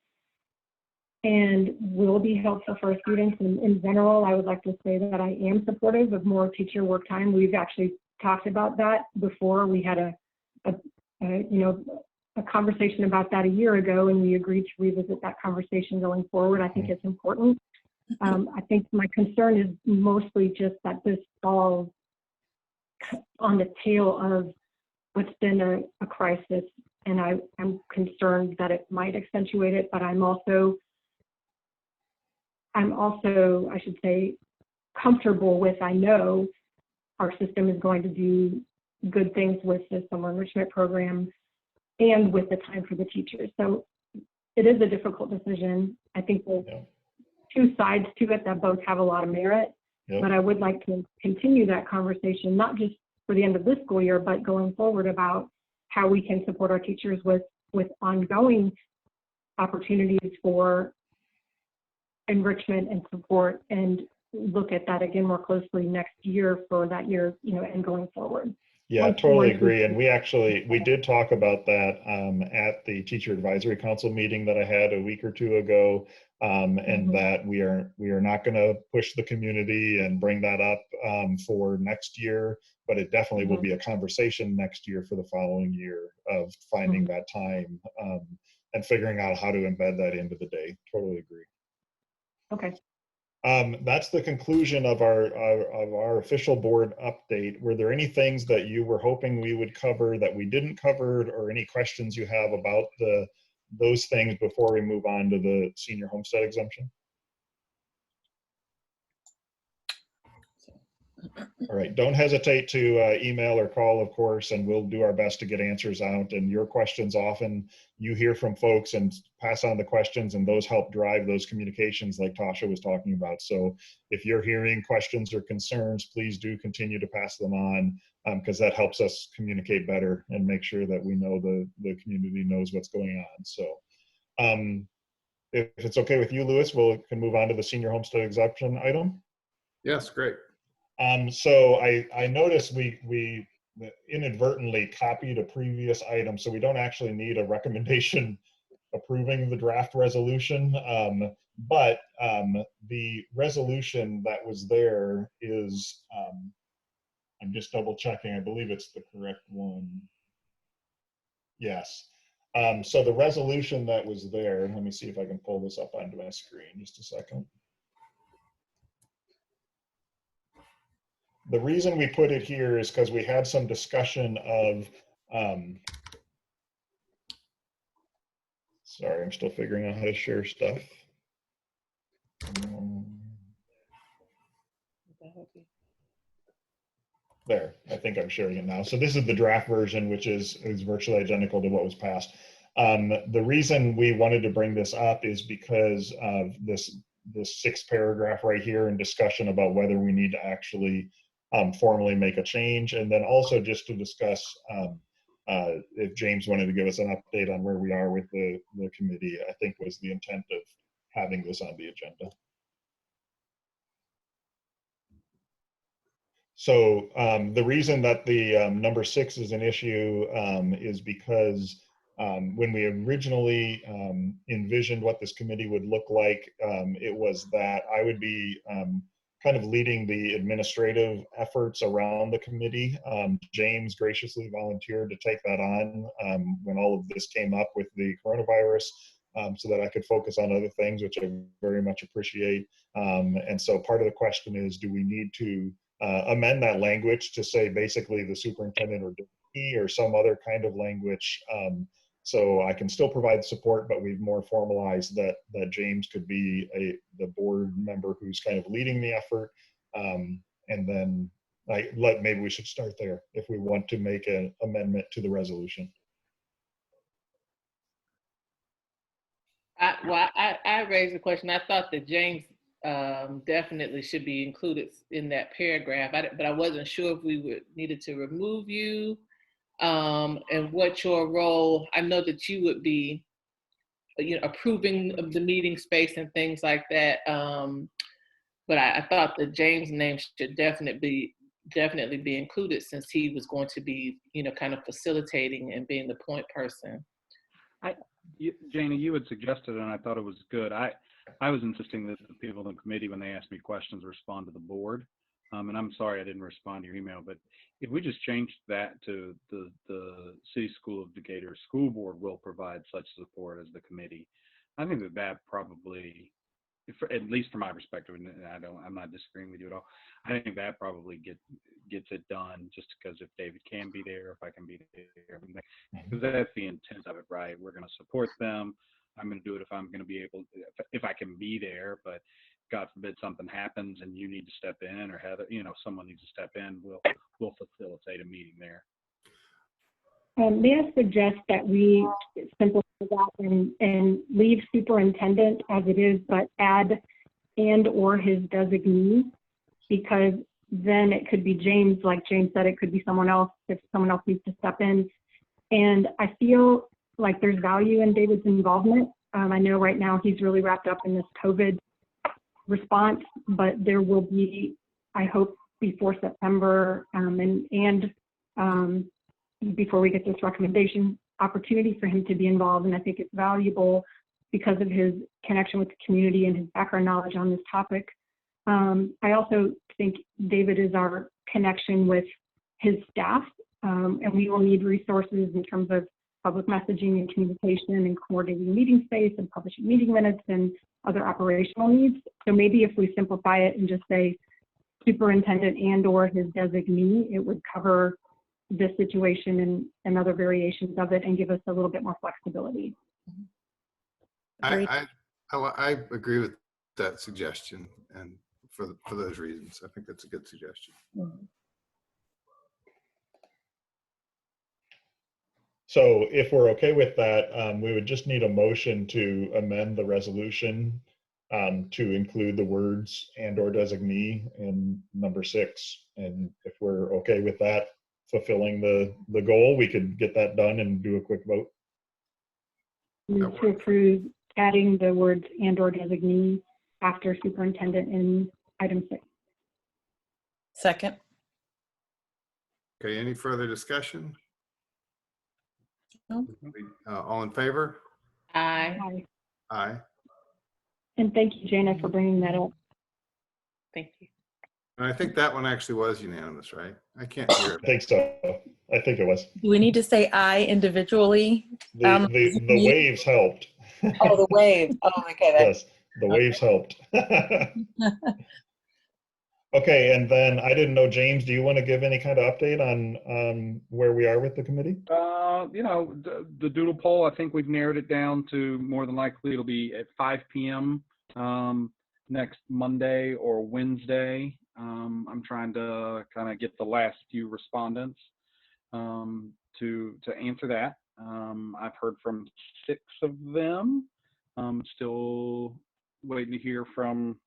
and will be helpful for our students. And in general, I would like to say that I am supportive of more teacher work time. We've actually talked about that before. We had a conversation about that a year ago, and we agreed to revisit that conversation going forward. I think it's important. I think my concern is mostly just that this falls on the tail of what's been a crisis, and I'm concerned that it might accentuate it, but I'm also, I should say, comfortable with, I know our system is going to do good things with the summer enrichment program and with the time for the teachers. So it is a difficult decision. I think there's two sides to it that both have a lot of merit, but I would like to continue that conversation, not just for the end of this school year, but going forward about how we can support our teachers with ongoing opportunities for enrichment and support, and look at that again more closely next year for that year, and going forward. Yeah, totally agree. And we did talk about that at the Teacher Advisory Council meeting that I had a week or two ago, and that we are not going to push the community and bring that up for next year, but it definitely will be a conversation next year for the following year of finding that time and figuring out how to embed that into the day. Totally agree. Okay. That's the conclusion of our official board update. Were there any things that you were hoping we would cover that we didn't cover, or any questions you have about those things before we move on to the senior homestead exemption? All right, don't hesitate to email or call, of course, and we'll do our best to get answers out. And your questions, often you hear from folks and pass on the questions, and those help drive those communications like Tasha was talking about. So if you're hearing questions or concerns, please do continue to pass them on, because that helps us communicate better and make sure that we know the community knows what's going on. So if it's okay with you, Louis, we can move on to the senior homestead exemption item. Yes, great. So I noticed we inadvertently copied a previous item, so we don't actually need a recommendation approving the draft resolution. But the resolution that was there is, I'm just double checking, I believe it's the correct one. Yes. So the resolution that was there, let me see if I can pull this up onto my screen, just a second. The reason we put it here is because we had some discussion of, sorry, I'm still figuring out how to share stuff. There, I think I'm sharing it now. So this is the draft version, which is virtually identical to what was passed. The reason we wanted to bring this up is because of this sixth paragraph right here in discussion about whether we need to actually formally make a change, and then also just to discuss if James wanted to give us an update on where we are with the committee, I think was the intent of having this on the agenda. So the reason that the number 6 is an issue is because when we originally envisioned what this committee would look like, it was that I would be kind of leading the administrative efforts around the committee. James graciously volunteered to take that on when all of this came up with the coronavirus, so that I could focus on other things, which I very much appreciate. And so part of the question is, do we need to amend that language to say basically the superintendent or DP or some other kind of language, so I can still provide support, but we've more formalized that James could be the board member who's kind of leading the effort, and then maybe we should start there if we want to make an amendment to the resolution. I raised a question. I thought that James definitely should be included in that paragraph, but I wasn't sure if we needed to remove you, and what your role. I know that you would be, approving of the meeting space and things like that, but I thought that James' name should definitely be included, since he was going to be, kind of facilitating and being the point person. Jana, you had suggested, and I thought it was good. I was insisting that the people in the committee, when they ask me questions, respond to the board. And I'm sorry I didn't respond to your email, but if we just changed that to the City School of Decatur School Board will provide such support as the committee, I think that probably, at least from my perspective, and I'm not disagreeing with you at all, I think that probably gets it done, just because if David can be there, if I can be there, because that's the intent of it, right? We're going to support them. I'm going to do it if I'm going to be able, if I can be there, but God forbid something happens and you need to step in, or Heather, someone needs to step in, we'll facilitate a meeting there. May I suggest that we simplify that and leave superintendent as it is, but add and or his designee, because then it could be James, like James said, it could be someone else if someone else needs to step in. And I feel like there's value in David's involvement. I know right now he's really wrapped up in this COVID response, but there will be, I hope, before September and before we get this recommendation, opportunity for him to be involved. And I think it's valuable because of his connection with the community and his background knowledge on this topic. I also think David is our connection with his staff, and we will need resources in terms of public messaging and communication and coordinating meeting space and publishing meeting minutes and other operational needs. So maybe if we simplify it and just say superintendent and or his designee, it would cover this situation and other variations of it and give us a little bit more flexibility. I agree with that suggestion, and for those reasons, I think that's a good suggestion. So if we're okay with that, we would just need a motion to amend the resolution to include the words and or designee in number 6. And if we're okay with that, fulfilling the goal, we could get that done and do a quick vote. To approve adding the words and or designee after superintendent in item 6. Second. Okay, any further discussion? No. All in favor? Aye. Aye. Aye. And thank you, Jana, for bringing that up. Thank you. And I think that one actually was unanimous, right? I can't hear I think so. I think it was. Do we need to say aye individually? The waves helped. Oh, the wave. Oh, okay. Yes, the waves helped. Okay, and then I didn't know, James, do you want to give any kind of update on where we are with the committee? You know, the doodle poll, I think we've narrowed it down to more than likely it'll be at 5 p.m. Next Monday or Wednesday. I'm trying to kind of get the last few respondents to answer that. I've heard from 6 of them. Still waiting to hear from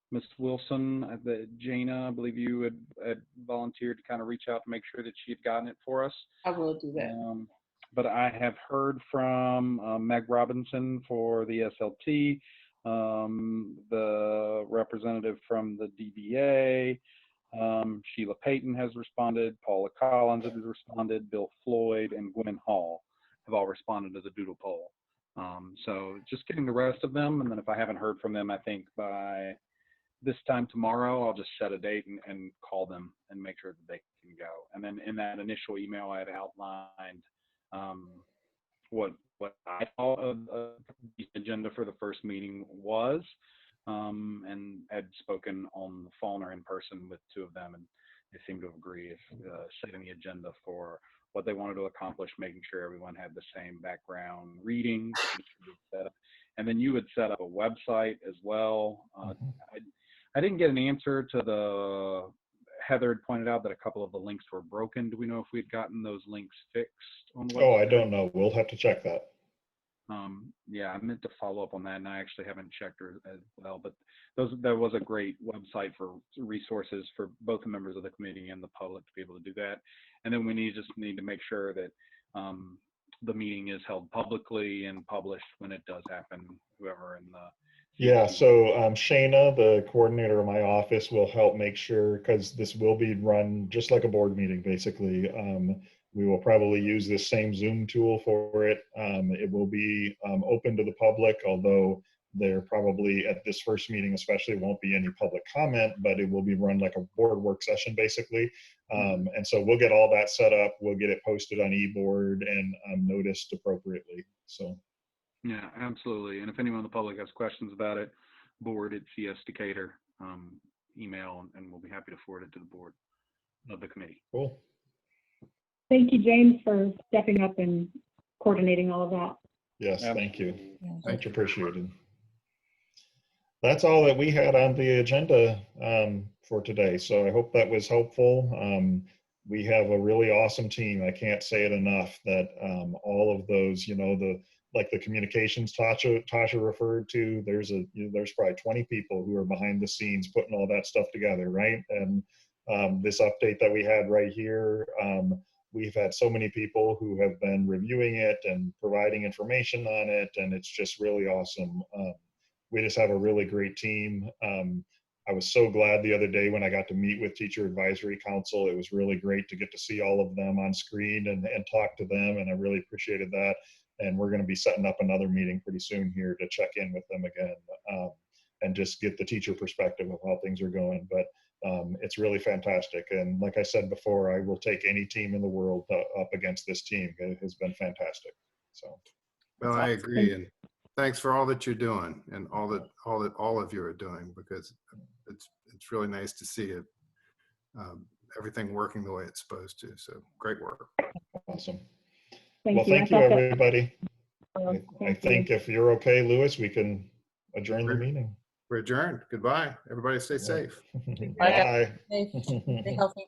Ms. Wilson. Jana, I believe you had volunteered to kind of reach out to make sure that she had gotten it for us. I will do that. But I have heard from Meg Robinson for the SLT, the representative from the DBA, Sheila Payton has responded, Paula Collins has responded, Bill Floyd and Gwen Hall have all responded to the doodle poll. So just getting the rest of them, and then if I haven't heard from them, I think by this time tomorrow, I'll just set a date and call them and make sure that they can go. And then in that initial email, I had outlined what I thought of the agenda for the first meeting was, and had spoken on the phone or in person with 2 of them, and they seemed to agree with setting the agenda for what they wanted to accomplish, making sure everyone had the same background reading, and then you would set up a website as well. I didn't get an answer to the, Heather had pointed out that a couple of the links were broken. Do we know if we'd gotten those links fixed on the website? Oh, I don't know. We'll have to check that. Yeah, I meant to follow up on that, and I actually haven't checked her as well. But there was a great website for resources for both the members of the committee and the public to be able to do that. And then we just need to make sure that the meeting is held publicly and published when it does happen. Whoever in the Yeah, so Shayna, the coordinator of my office, will help make sure, because this will be run just like a board meeting, basically. We will probably use this same Zoom tool for it. It will be open to the public, although there probably at this first meeting especially won't be any public comment, but it will be run like a board work session, basically. And so we'll get all that set up. We'll get it posted on eBoard and noticed appropriately. So. Yeah, absolutely. And if anyone in the public has questions about it, board@cs.decatur, email, and we'll be happy to forward it to the board of the committee. Cool. Thank you, James, for stepping up and coordinating all of that. Yes, thank you. Yeah. Much appreciated. That's all that we had on the agenda for today. So I hope that was helpful. We have a really awesome team. I can't say it enough that all of those, you know, like the communications Tasha referred to, there's probably 20 people who are behind the scenes putting all that stuff together, right? And this update that we had right here, we've had so many people who have been reviewing it and providing information on it, and it's just really awesome. We just have a really great team. I was so glad the other day when I got to meet with Teacher Advisory Council. It was really great to get to see all of them on screen and talk to them, and I really appreciated that. And we're going to be setting up another meeting pretty soon here to check in with them again and just get the teacher perspective of how things are going. But it's really fantastic. And like I said before, I will take any team in the world up against this team. It has been fantastic. So. Well, I agree. And thanks for all that you're doing and all that all of you are doing, because it's really nice to see it, everything working the way it's supposed to. So great work. Awesome. Thank you, everybody. I Thank think if you're okay, Lewis, we can adjourn the meeting. We're adjourned. Goodbye. Everybody stay safe. Bye. Stay healthy.